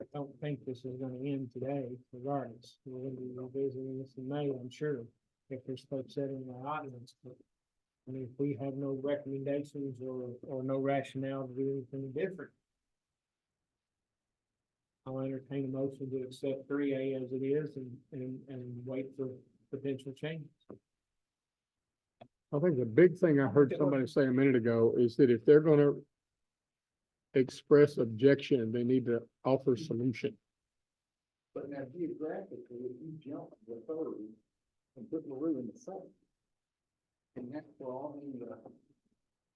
Speaker 1: I don't think this is gonna end today regardless. We're gonna be revisiting this in May, I'm sure, if there's folks sitting in the audience. But I mean, if we have no recommendations or no rationale to do anything different, I'll entertain a motion to accept 3A as it is and wait for potential changes.
Speaker 4: I think the big thing I heard somebody say a minute ago is that if they're gonna express objection, they need to offer solution.
Speaker 9: But now geographically, if you jump the 30 and put LaRue in the second, and that's for all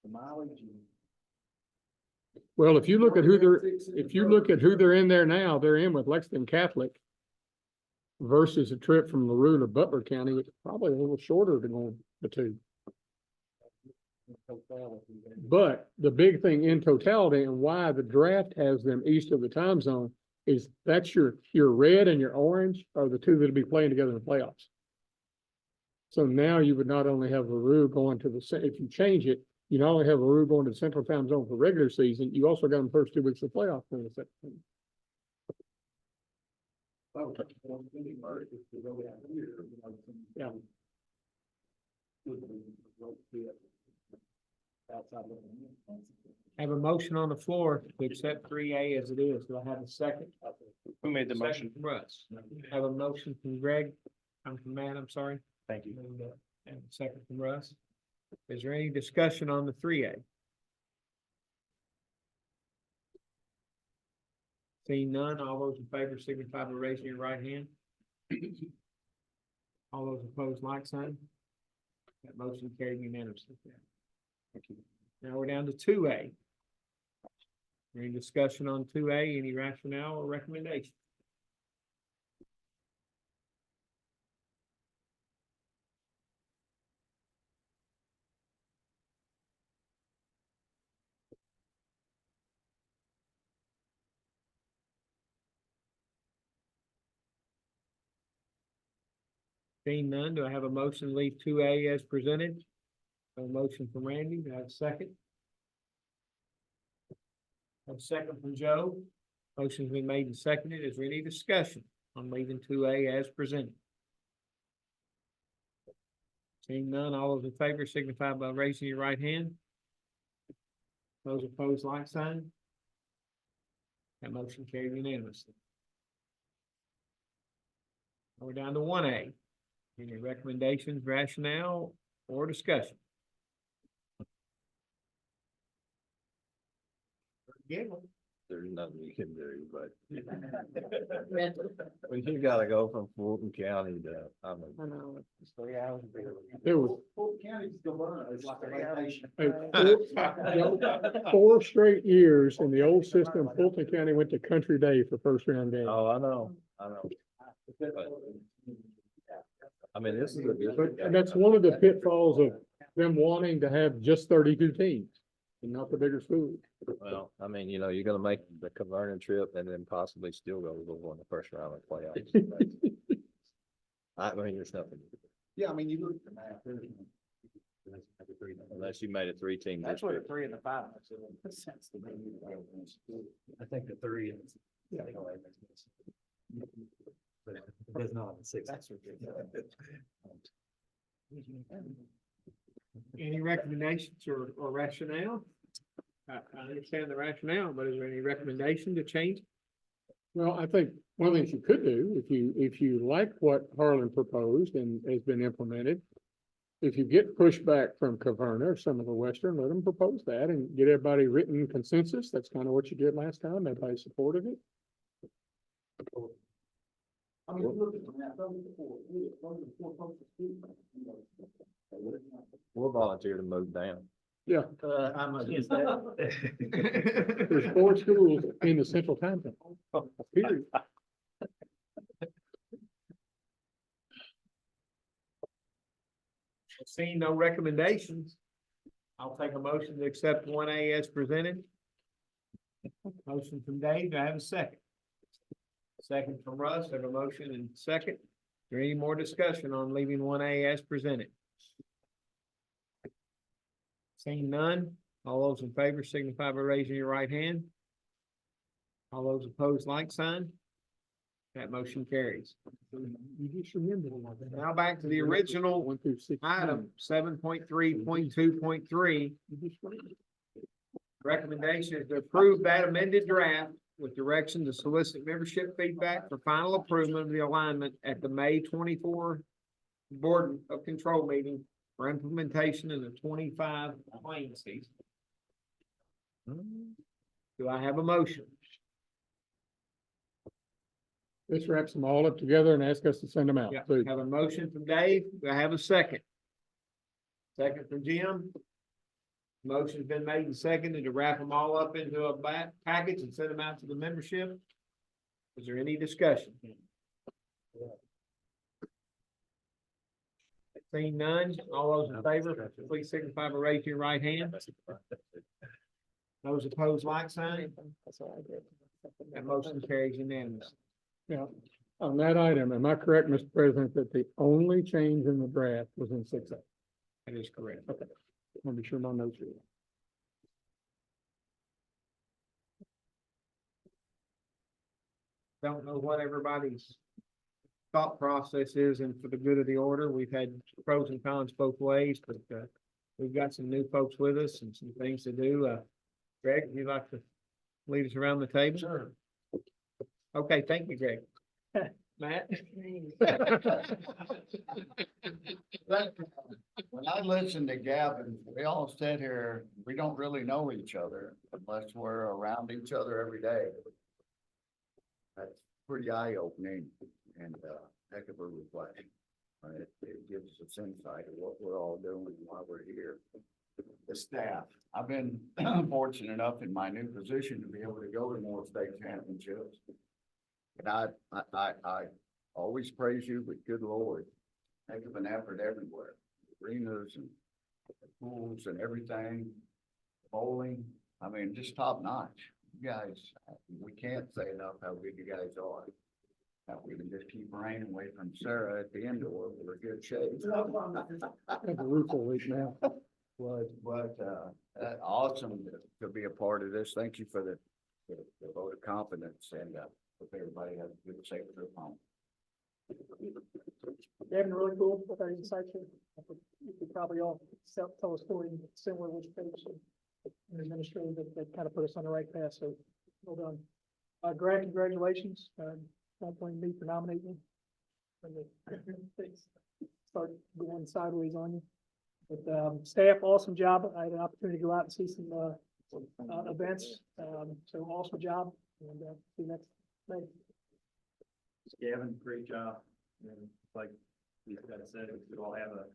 Speaker 9: the mileage and.
Speaker 4: Well, if you look at who they're in there now, they're in with Lexington Catholic versus a trip from LaRue to Butler County, which is probably a little shorter than going the 2. But the big thing in totality and why the draft has them east of the time zone is that's your red and your orange are the 2 that'll be playing together in the playoffs. So now you would not only have LaRue going to if you change it, you not only have LaRue going to the central time zone for regular season, you also got them first 2 weeks of playoffs in the second. Yeah.
Speaker 1: Have a motion on the floor to accept 3A as it is. Do I have a second?
Speaker 5: Who made the
Speaker 1: Second
Speaker 5: motion?
Speaker 1: from Russ. Have a motion from Greg. I'm from Matt, I'm sorry.
Speaker 5: Thank you.
Speaker 1: And a second from Russ. Is there any discussion on the 3A? Seeing none, all those in favor signify by raising your right hand. All those opposed, like sign. That motion carried unanimously. Thank you. Now we're down to 2A. Any discussion on 2A, any rationale or recommendation? Seeing none, do I have a motion to leave 2A as presented? A motion from Randy, do I have a second? A second from Joe. Motion's been made and seconded. Is there any discussion on leaving 2A as presented? Seeing none, all those in favor signify by raising your right hand. Those opposed, like sign. That motion carried unanimously. We're down to 1A. Any recommendations, rationale, or discussion? Yeah.
Speaker 8: there's nothing you can do, but. When you gotta go from Fulton County to, I mean,
Speaker 6: I know.
Speaker 9: It's 3 hours.
Speaker 4: It was
Speaker 3: Fulton County's still running, it's like a vacation.
Speaker 4: hey, 4 straight years in the old system, Fulton County went to Country Day for first round game.
Speaker 8: oh, I know. But, I mean, this is a
Speaker 4: But
Speaker 8: good.
Speaker 4: and that's one of the pitfalls of them wanting to have just 32 teams and not the bigger schools.
Speaker 8: Well, I mean, you know, you're gonna make the Caverna trip and then possibly still go in the first round of playoffs. I mean, there's nothing,
Speaker 3: Yeah, I mean, you look at the map,
Speaker 8: unless you made a 3-team
Speaker 9: That's what a
Speaker 8: district.
Speaker 9: 3 and a 5 makes a little sense to me.
Speaker 10: I think the 3 is.
Speaker 4: Yeah.
Speaker 10: But it does not on the 6.
Speaker 9: That's ridiculous.
Speaker 1: Any recommendations or rationale? I understand the rationale, but is there any recommendation to change?
Speaker 4: Well, I think one of the things you could do, if you like what Harlan proposed and has been implemented, if you get pushback from Caverna or some of the Western, let them propose that and get everybody written consensus. That's kind of what you did last time. Everybody supported it.
Speaker 3: I mean, you look at the map, those are the four folks that speak, you know.
Speaker 8: We'll volunteer to move down.
Speaker 4: Yeah,
Speaker 10: I'm against that.
Speaker 4: there's 4 schools in the central time zone. Period.
Speaker 1: Seeing no recommendations, I'll take a motion to accept 1A as presented. Motion from Dave, do I have a second? Second from Russ, I have a motion and second. Is there any more discussion on leaving 1A as presented? Seeing none, all those in favor signify by raising your right hand. All those opposed, like sign. That motion carries.
Speaker 4: You just remember.
Speaker 1: Now back to the original
Speaker 4: 1 through 16.
Speaker 1: item 7.3.2.3.
Speaker 4: You just remember.
Speaker 1: Recommendation is to approve that amended draft with direction to solicit membership feedback for final approval of the alignment at the May 24 Board of Control meeting for implementation in the 25 playing season. Do I have a motion?
Speaker 4: This wraps them all up together and ask us to send them out.
Speaker 1: Yeah,
Speaker 4: So
Speaker 1: have a motion from Dave. Do I have a second? Second from Jim. Motion's been made and seconded to wrap them all up into a package and send them out to the membership. Is there any discussion? Seeing none, all those in favor, please signify by raising your right hand. Those opposed, like sign.
Speaker 6: That's what I did.
Speaker 1: That motion carries unanimously.
Speaker 4: yeah, on that item, am I correct, Mr. President, that the only change in the draft was in 6A?
Speaker 1: That is correct.
Speaker 4: I'll be sure my notes are.
Speaker 1: Don't know what everybody's thought process is, and for the good of the order, we've had pros and cons both ways, but we've got some new folks with us and some things to do. Greg, would you like to lead us around the table?
Speaker 3: Sure.
Speaker 1: Okay, thank you, Greg. Matt?
Speaker 12: When I listen to Gavin, we all sit here, we don't really know each other unless we're around each other every day. That's pretty eye-opening and heck of a reflection. It gives us insight of what we're all doing and why we're here. The staff, I've been fortunate enough in my new position to be able to go to more state championships. And I always praise you, but good Lord, heck of an effort everywhere. Arenas and pools and everything, bowling, I mean, just top notch. You guys, we can't say enough how good you guys are. Now, we can just keep rain away from Sarah at the indoor, we're in good shape.
Speaker 4: Have a roof a week now.
Speaker 12: But awesome to be a part of this. Thank you for the vote of confidence and hope everybody has a good, safe trip home.
Speaker 7: Gavin, really cool with our insights here. I think you could probably all tell a story similar which page and administrator that kind of put us on the right path. So well done. Greg, congratulations. Don't blame me for nominating you. When things start going sideways on you. But staff, awesome job. I had an opportunity to go out and see some events. So awesome job and, see you next May.
Speaker 5: Gavin, great job. And like these guys said, we could all have an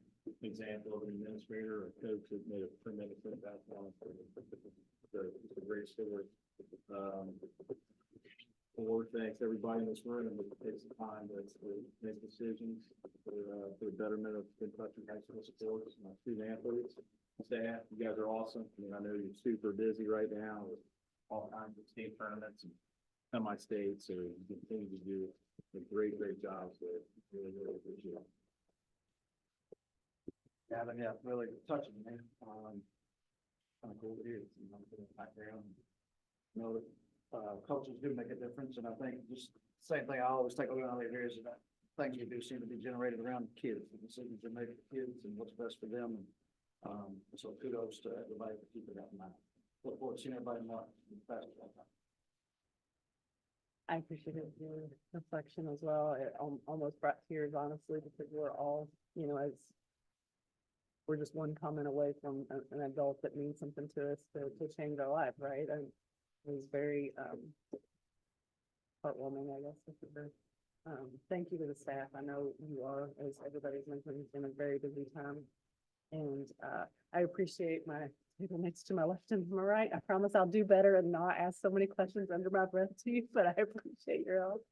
Speaker 5: example of an administrator or coach that made a tremendous impact on it's a great story. Board thanks everybody in this room that takes the time to make decisions for the betterment of Kentucky high school sports, and our student athletes, staff. You guys are awesome. I mean, I know you're super busy right now with all kinds of state tournaments and semi-states, so you continue to do a great job. So really appreciate it.
Speaker 9: Gavin, yeah, really touching, man. Kind of cool to hear, you know, the background. You know, coaches do make a difference, and I think just same thing I always take away out of here is that things we do seem to be generated around kids, the decisions are made for kids and what's best for them. And so kudos to everybody for keeping that in mind. Look forward to seeing everybody more.
Speaker 6: I appreciated your reflection as well. It almost brought tears, honestly, because we're all, you know, as we're just one comment away from an adult that means something to us to change our life, right? And it was very heartwarming, I guess. Thank you to the staff. I know you are, as everybody's mentioned, it's been a very busy time. And I appreciate my people next to my left and my right. I promise I'll do better and not ask so many questions under my breath to you, but I appreciate your help.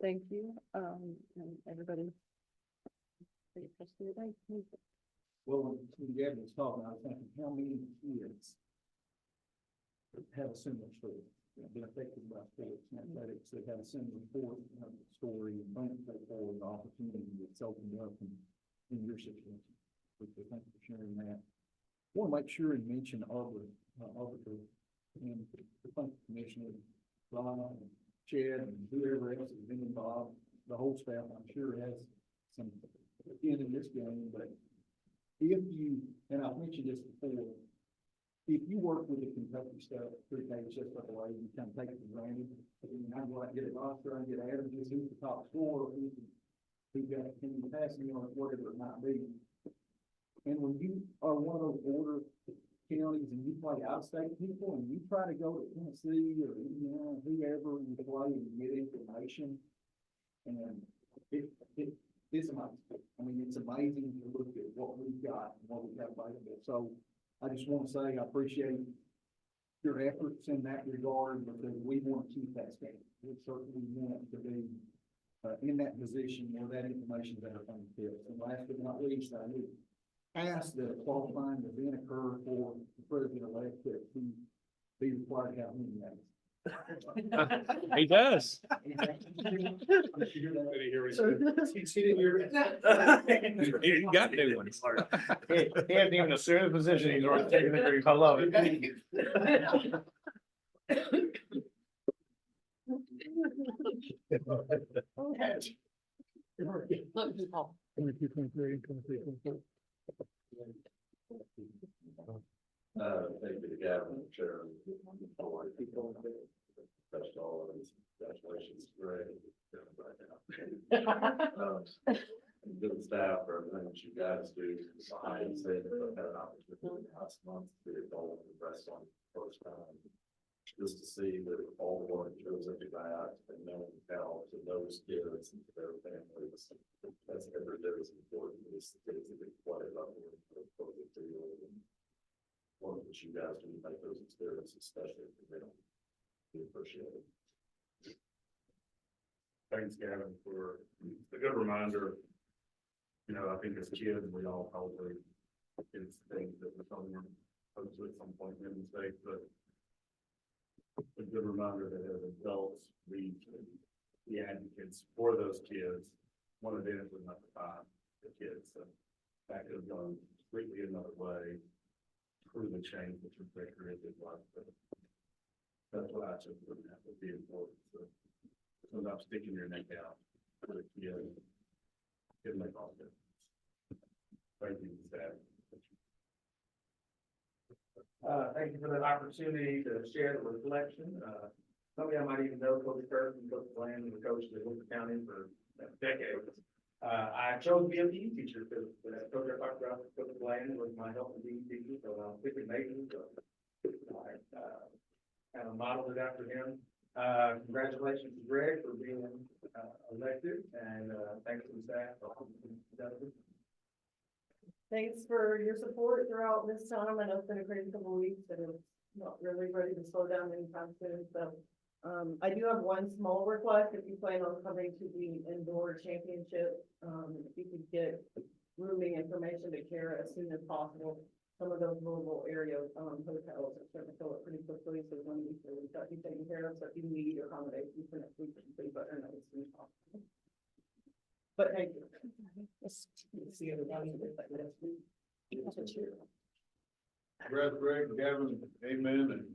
Speaker 6: Thank you. And everybody. For your rest of your day.
Speaker 9: Well, when Gavin was talking, I was thinking, how many kids have a similar story, been affected by sports and athletics, that have a similar story and bring it forward, the opportunity that's opened up in your situation. So thank you for sharing that. I want to make sure and mention Arbiter, and the Commissioner, Ron, and Chad, and whoever else has been involved, the whole staff, I'm sure has some skin in this game, but if you, and I've mentioned this before, if you work with the Kentucky stuff, through KHSAA, you kind of take it for granted. I mean, I go out and get a roster, I get averages, who's the top scorer, who's got a team passing on whatever it might be. And when you are one of those border counties and you play out-of-state people and you try to go to Tennessee or Indiana, whoever you play and get information, and it's amazing. I mean, it's amazing to look at what we've got and what we have available. So I just want to say I appreciate your efforts in that regard, because we want to keep that standard. We certainly want to be in that position where that information is at our fingertips. And last but not least, I would ask that a qualifying event occur for the president-elect that he be required to have meeting names.
Speaker 5: He does.
Speaker 11: Did he hear me?
Speaker 5: He got new ones.
Speaker 3: He hasn't even assumed the position, he's already taken the group. I love it.
Speaker 4: Twenty-two, 23, 23, 24.
Speaker 2: Thank you to Gavin, Chair. Touched all of these, congratulations, great. Good staff for everything that you guys do. I say that I've had an opportunity last month to be involved in the press on the first time. Just to see that all the work goes into that and knowing how to those kids and their families. That's every day is important. It's the kids that they play up with. One that you guys do make those experiences special for them. We appreciate it.
Speaker 11: Thanks, Gavin, for a good reminder. You know, I think as kids, we all probably it's things that we probably weren't supposed to at some point in the state, but a good reminder that as adults, we be advocates for those kids. One advantage was not to find the kids, so that could have gone completely another way, proven change the trajectory of his life. But that's what I took from that would be important. So without sticking your neck out for the kid, it make all the difference. Thank you, Dad.
Speaker 3: Thank you for that opportunity to share the reflection. Some of you might even know Coach Kirk and Coach Bland, and coached in Wilson County for decades. I chose to be a PE teacher because Coach I talked about Coach Bland was my health and PE teacher, so I'm quickly making. So Kind of modeled it after him. Congratulations to Greg for being elected, and thanks to the staff for all you've done.
Speaker 6: Thanks for your support throughout this time. I know it's been a crazy couple of weeks and it's not really ready to slow down anytime soon, so. I do have one small request. If you plan on coming to the indoor championship, if you could get rooming information to Kara as soon as possible. Some of those rural area, hotels are starting to fill up pretty quickly, so we want to be sure we've got you taken care of. So if you need accommodations for next week, please let her know as soon as possible. But thank you. See everybody next week.
Speaker 11: Congrats, Greg, Gavin, amen,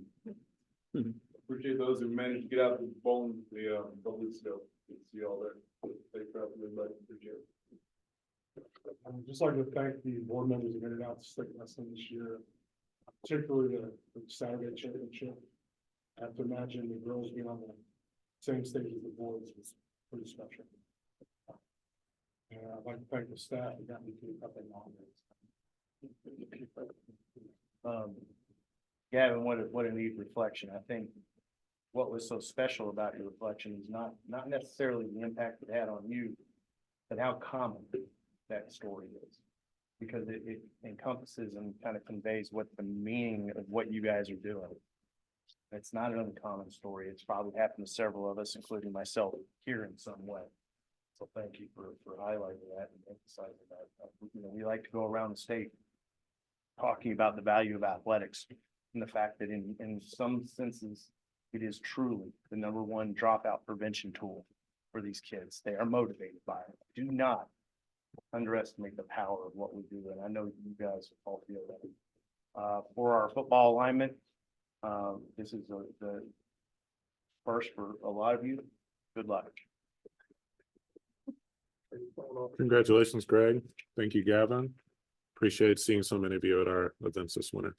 Speaker 11: and appreciate those who managed to get out the phone, the, couple weeks ago. Good to see all there. Thanks for everybody, appreciate it.
Speaker 13: I'd just like to thank the board members who made it out to state wrestling this year, particularly the Saturday championship. I have to imagine the girls being on the same stage as the boys was pretty special. And I'd like to thank the staff who got me through a couple of long days.
Speaker 5: Gavin, what a neat reflection. I think what was so special about your reflection is not necessarily the impact it had on you, but how common that story is. Because it encompasses and kind of conveys what the meaning of what you guys are doing. It's not an uncommon story. It's probably happened to several of us, including myself, here in some way. So thank you for highlighting that and emphasizing that. You know, we like to go around the state talking about the value of athletics and the fact that in some senses, it is truly the #1 dropout prevention tool for these kids. They are motivated by it. Do not underestimate the power of what we do. And I know you guys all feel that. For our football alignment, this is the first for a lot of you. Good luck.
Speaker 14: Congratulations, Greg. Thank you, Gavin. Appreciate seeing so many of you at our events this winter.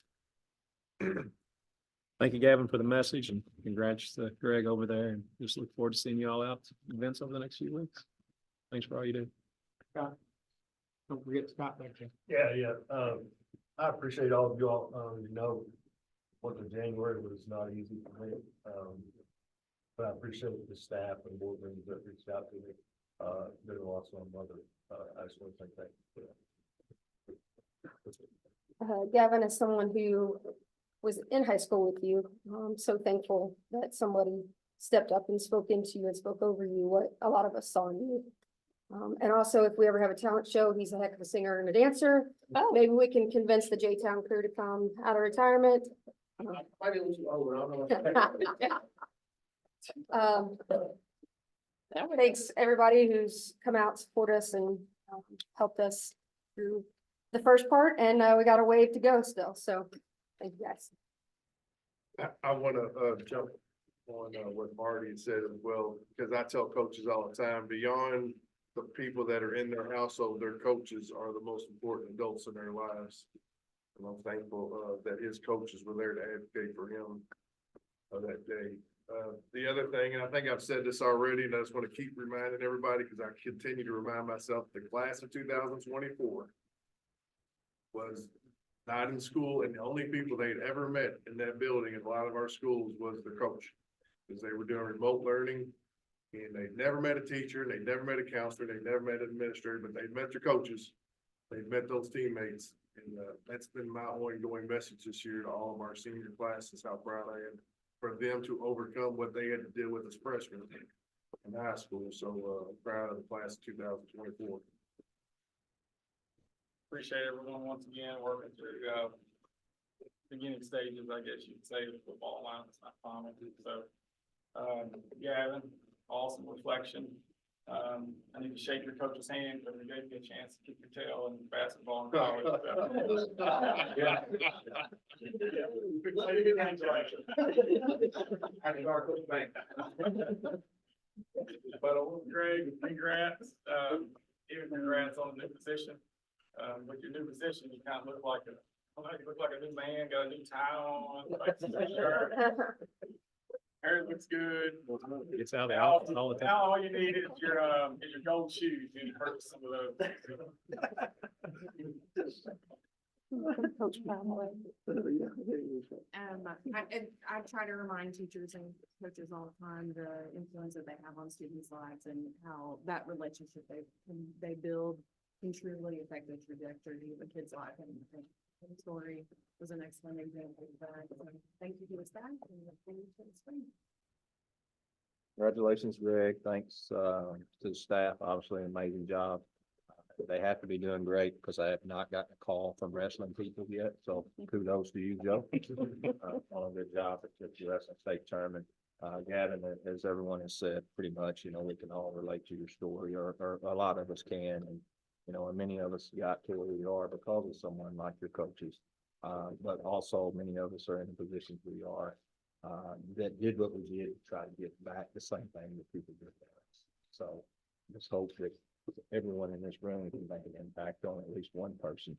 Speaker 15: Thank you, Gavin, for the message, and congrats to Greg over there, and just look forward to seeing you all out to events over the next few weeks. Thanks for all you do.
Speaker 4: Scott. Don't forget Scott back there.
Speaker 13: Yeah. I appreciate all of you all, month of January was not easy for me. But I appreciate the staff and board members that reached out to me. There were lots of other, I just want to say thank you.
Speaker 16: Gavin, as someone who was in high school with you, I'm so thankful that somebody stepped up and spoke into you and spoke over you, what a lot of us saw in you. And also, if we ever have a talent show, he's a heck of a singer and a dancer. Maybe we can convince the J-Town crew to come out of retirement.
Speaker 3: Might be a little too old, I don't know.
Speaker 16: Thanks everybody who's come out, support us and helped us through the first part, and we got a wave to go still, so thank you guys.
Speaker 11: I want to jump on what Marty said as well, because I tell coaches all the time, beyond the people that are in their household, their coaches are the most important adults in their lives. And I'm thankful that his coaches were there to advocate for him that day. The other thing, and I think I've said this already, and I just want to keep reminding everybody, because I continue to remind myself, the class of 2024 was not in school, and the only people they'd ever met in that building in a lot of our schools was the coach, because they were doing remote learning, and they'd never met a teacher, they'd never met a counselor, they'd never met an administrator, but they'd met their coaches, they'd met those teammates, and that's been my ongoing message this year to all of our senior classes, how proud I am for them to overcome what they had to deal with as freshmen in high school. So I'm proud of the class of 2024.
Speaker 17: Appreciate everyone once again working through beginning stages, I guess you could say, of football line. It's not common. So Gavin, awesome reflection. I need to shake your coach's hand because he gave me a chance to kick your tail in basketball in college. But Greg, congrats. Even congrats on the new position. With your new position, you kind of look like you look like a new man, got a new tie on, like shirt. Hair looks good.
Speaker 15: It's out there all the time.
Speaker 17: Now all you need is your gold shoes and purchase some of those.
Speaker 6: Coach Conway.
Speaker 18: I try to remind teachers and coaches all the time, the influence that they have on students' lives and how that relationship they build can truly affect the trajectory of a kid's life. And I think the story was an excellent example of that. So thank you to the staff and thank you to the spring.
Speaker 8: Congratulations, Greg. Thanks, to the staff, obviously an amazing job. They have to be doing great because I have not gotten a call from wrestling people yet, so kudos to you, Joe. On a good job at the wrestling state tournament. Gavin, as everyone has said, pretty much, we can all relate to your story, or a lot of us can, and, and many of us got to where we are because of someone like your coaches. But also many of us are in the positions we are, that did what we did to try to get back the same thing that people did for us. So just hope that everyone in this room can make an impact on at least one person,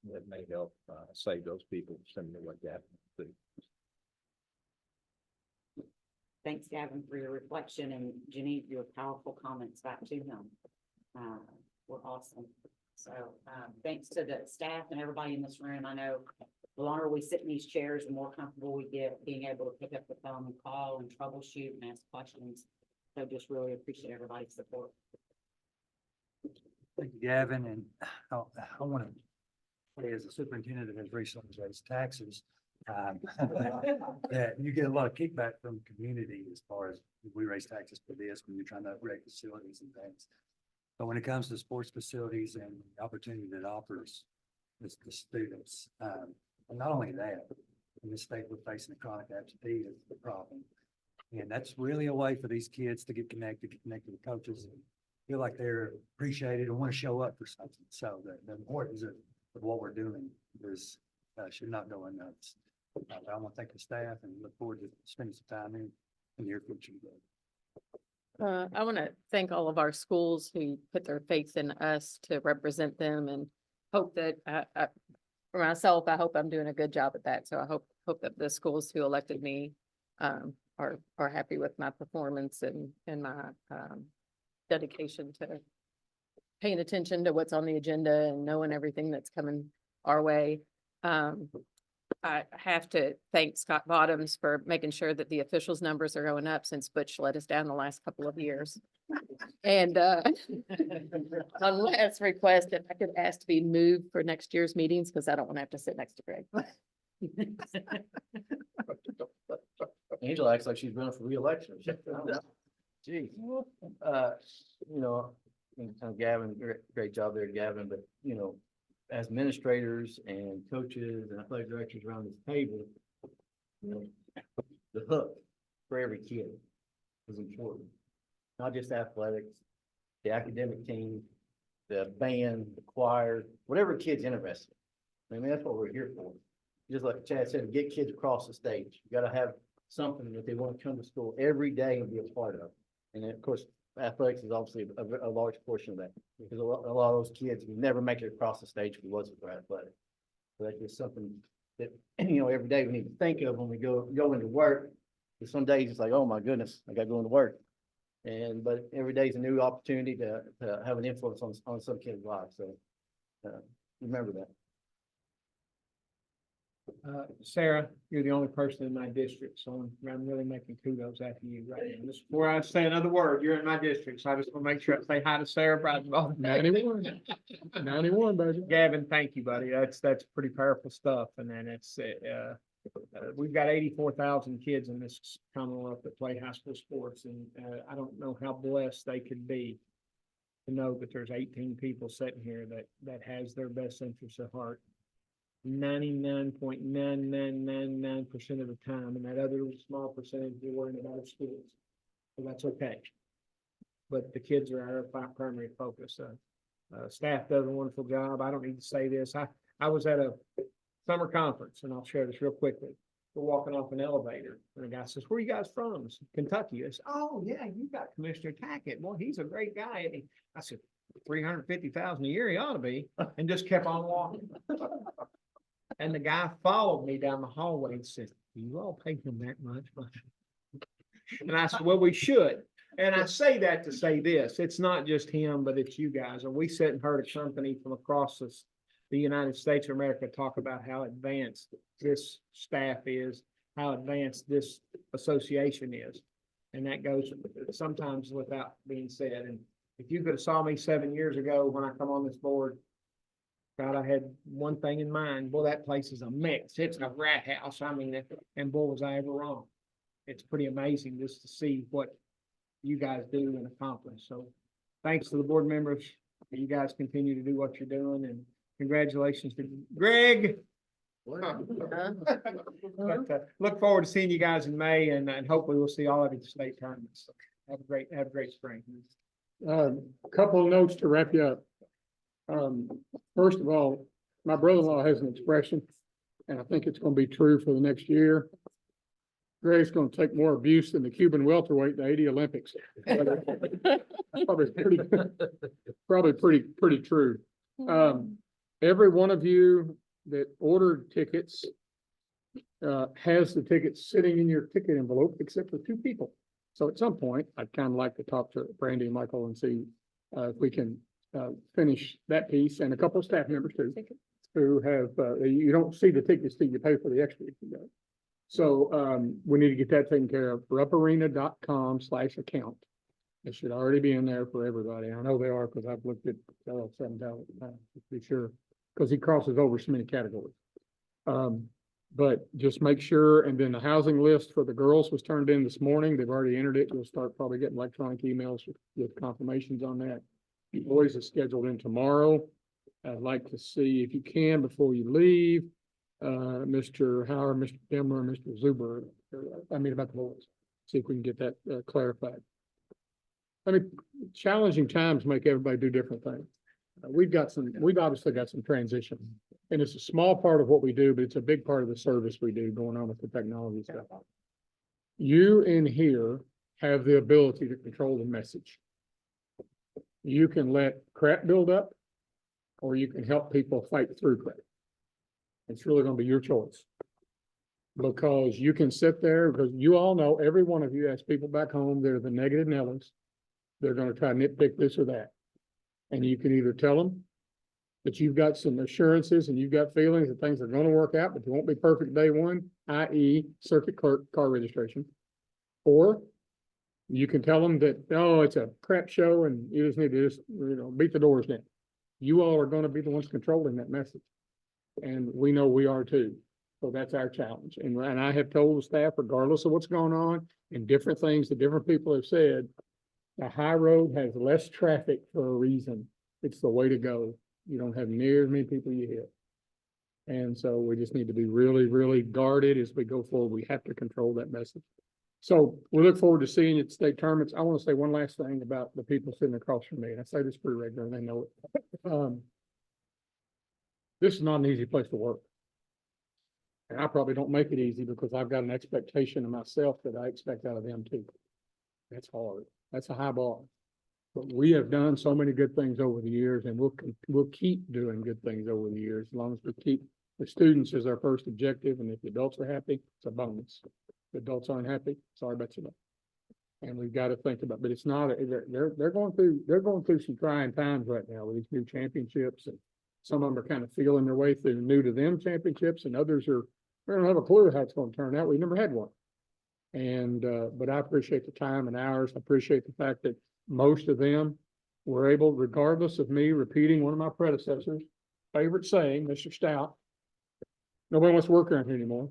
Speaker 8: that may help, save those people similar to what Gavin did.
Speaker 19: Thanks, Gavin, for your reflection, and Jenny, your powerful comments back to him were awesome. So thanks to the staff and everybody in this room. I know the longer we sit in these chairs, the more comfortable we get being able to pick up the phone and call and troubleshoot and ask questions. So just really appreciate everybody's support.
Speaker 10: Thank you, Gavin, and I want to say, as a superintendent that has recently raised taxes, that you get a lot of kickback from the community as far as we raise taxes for this when you're trying to upgrade facilities and things. But when it comes to sports facilities and the opportunity that offers the students, and not only that, in this state we're facing a chronic absentee is the problem. And that's really a way for these kids to get connected with coaches, and feel like they're appreciated and want to show up for something. So the importance of what we're doing is should not go unnoticed. I want to thank the staff and look forward to spending some time in the near future.
Speaker 20: I want to thank all of our schools who put their faith in us to represent them, and hope that for myself, I hope I'm doing a good job at that. So I hope that the schools who elected me are happy with my performance and my dedication to paying attention to what's on the agenda and knowing everything that's coming our way. I have to thank Scott Bottoms for making sure that the officials' numbers are going up since Butch let us down the last couple of years. And unless requested, I could ask to be moved for next year's meetings because I don't want to have to sit next to Greg.
Speaker 21: Angela acts like she's running for reelection. Gee, Gavin, great job there, Gavin, but, as administrators and coaches and athletic directors around this table, the hook for every kid is important. Not just athletics, the academic team, the band, the choir, whatever kid's interested. I mean, that's what we're here for. Just like Chad said, get kids across the stage. You gotta have something that they want to come to school every day and be a part of. And then, of course, athletics is obviously a large portion of that, because a lot of those kids would never make it across the stage if it wasn't for athletics. So that's just something that, every day we need to think of when we go into work. Because some days it's like, oh my goodness, I gotta go into work. But every day is a new opportunity to have an influence on some kid's life. So remember that.
Speaker 1: Sarah, you're the only person in my district, so I'm really making kudos after you right now. Just before I say another word, you're in my district, so I just want to make sure I say hi to Sarah Bradwell.
Speaker 4: 91, 91, baby.
Speaker 1: Gavin, thank you, buddy. That's pretty powerful stuff. And then we've got 84,000 kids in this Commonwealth that play high school sports, and I don't know how blessed they could be to know that there's 18 people sitting here that has their best interests at heart 99.9999% of the time, and that other small percentage they're worrying about their schools. So that's okay. But the kids are our primary focus. Staff does a wonderful job. I don't need to say this. I was at a summer conference, and I'll share this real quickly. We're walking off an elevator, and the guy says, "Where are you guys from?" I said, "Kentucky." I said, "Oh yeah, you got Commissioner Tackett. Well, he's a great guy." And I said, "$350,000 a year, he ought to be," and just kept on walking. And the guy followed me down the hallway and said, "Do you all pay him that much?" And I said, "Well, we should." And I say that to say this: it's not just him, but it's you guys. And we sat and heard a company from across the United States of America talk about how advanced this staff is, how advanced this association is. And that goes sometimes without being said. And if you could have saw me 7 years ago when I come on this board, God, I had one thing in mind. Boy, that place is a mess. It's a rat house. I mean, and boy, was I ever wrong. It's pretty amazing just to see what you guys do and accomplish. So thanks to the board members. You guys continue to do what you're doing, and congratulations to Greg. But look forward to seeing you guys in May, and hopefully we'll see all of you at the state tournaments. Have a great spring.
Speaker 4: Couple of notes to wrap you up. First of all, my brother-in-law has an expression, and I think it's gonna be true for the next year. Greg's gonna take more abuse than the Cuban welterweight in the '80 Olympics. Probably pretty true. Every one of you that ordered tickets has the tickets sitting in your ticket envelope, except for 2 people. So at some point, I'd kind of like to talk to Brandy and Michael and see if we can finish that piece, and a couple of staff members too, who have, you don't see the tickets till you pay for the extra. So we need to get that taken care of. ruparena.com/account. It should already be in there for everybody. I know they are because I've looked at 7,000 times to be sure, because he crosses over so many categories. But just make sure, and then the housing list for the girls was turned in this morning. They've already entered it. You'll start probably getting electronic emails with confirmations on that. The boys is scheduled in tomorrow. I'd like to see if you can, before you leave, Mr. Howard, Mr. Demmer, and Mr. Zuber, about the boys. See if we can get that clarified. I mean, challenging times make everybody do different things. We've obviously got some transition, and it's a small part of what we do, but it's a big part of the service we do going on with the technology stuff. You in here have the ability to control the message. You can let crap build up, or you can help people fight through crap. It's really going to be your choice. Because you can sit there, because you all know, every one of you has people back home that are the negative Nellies. They're going to try to nitpick this or that. And you can either tell them that you've got some assurances and you've got feelings that things are going to work out, but they won't be perfect day one, i.e. circuit clerk car registration. Or you can tell them that, oh, it's a crap show and you just need to beat the doors down. You all are going to be the ones controlling that message. And we know we are too. So that's our challenge. And I have told the staff, regardless of what's going on and different things that different people have said, the high road has less traffic for a reason. It's the way to go. You don't have near as many people you hit. And so we just need to be really, really guarded as we go forward. We have to control that message. So we look forward to seeing you at state tournaments. I want to say one last thing about the people sitting across from me. And I say this pretty regularly, they know it. This is not an easy place to work. And I probably don't make it easy because I've got an expectation of myself that I expect out of them too. That's hard. That's a high bar. But we have done so many good things over the years, and we'll keep doing good things over the years, as long as we keep the students as our first objective. And if the adults are happy, it's a bonus. If the adults aren't happy, sorry about you. And we've got to think about, but it's not, they're going through some trying times right now with these new championships, and some of them are kind of feeling their way through new to them championships, and others we don't have a clue how it's going to turn out. We never had one. And, but I appreciate the time and hours. I appreciate the fact that most of them were able, regardless of me repeating one of my predecessors' favorite saying, Mr. Stout, nobody wants to work around here anymore.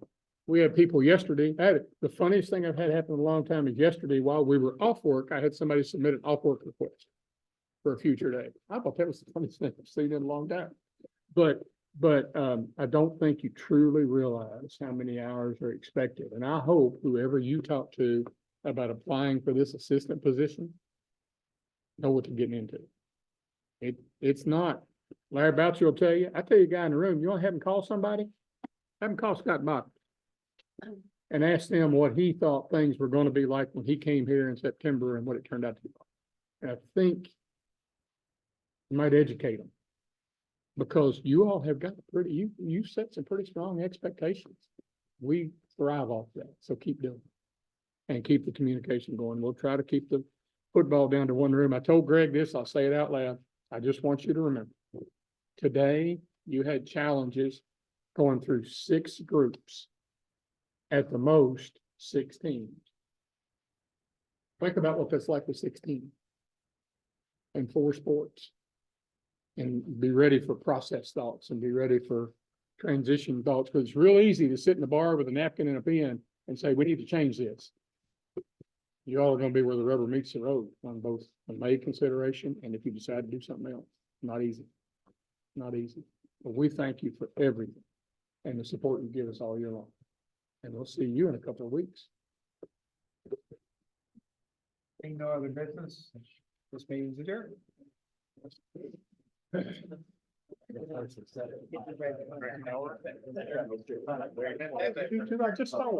Speaker 4: We had people yesterday, the funniest thing I've had happen in a long time is yesterday, while we were off work, I had somebody submit an off work request for a future day. I thought that was the funniest thing I've seen in a long time. But I don't think you truly realize how many hours are expected. And I hope whoever you talk to about applying for this assistant position know what you're getting into. It's not, Larry Boucher will tell you, I tell you a guy in the room, you want to have him call somebody? Have him call Scott Bach and ask them what he thought things were going to be like when he came here in September and what it turned out to be. And I think you might educate them. Because you all have got you set some pretty strong expectations. We thrive off that, so keep doing it and keep the communication going. We'll try to keep the football down to one room. I told Greg this, I'll say it out loud. I just want you to remember, today you had challenges going through 6 groups. At the most, 16. Think about what that's like with 16. And 4 sports. And be ready for process thoughts and be ready for transition thoughts, because it's real easy to sit in the bar with a napkin and a pen and say, we need to change this. You all are gonna be where the rubber meets the road on both the May consideration and if you decide to do something else. Not easy. Not easy. But we thank you for everything and the support you give us all year long. And we'll see you in a couple of weeks.
Speaker 1: Being no other business, this meeting's adjourned.
Speaker 4: I just saw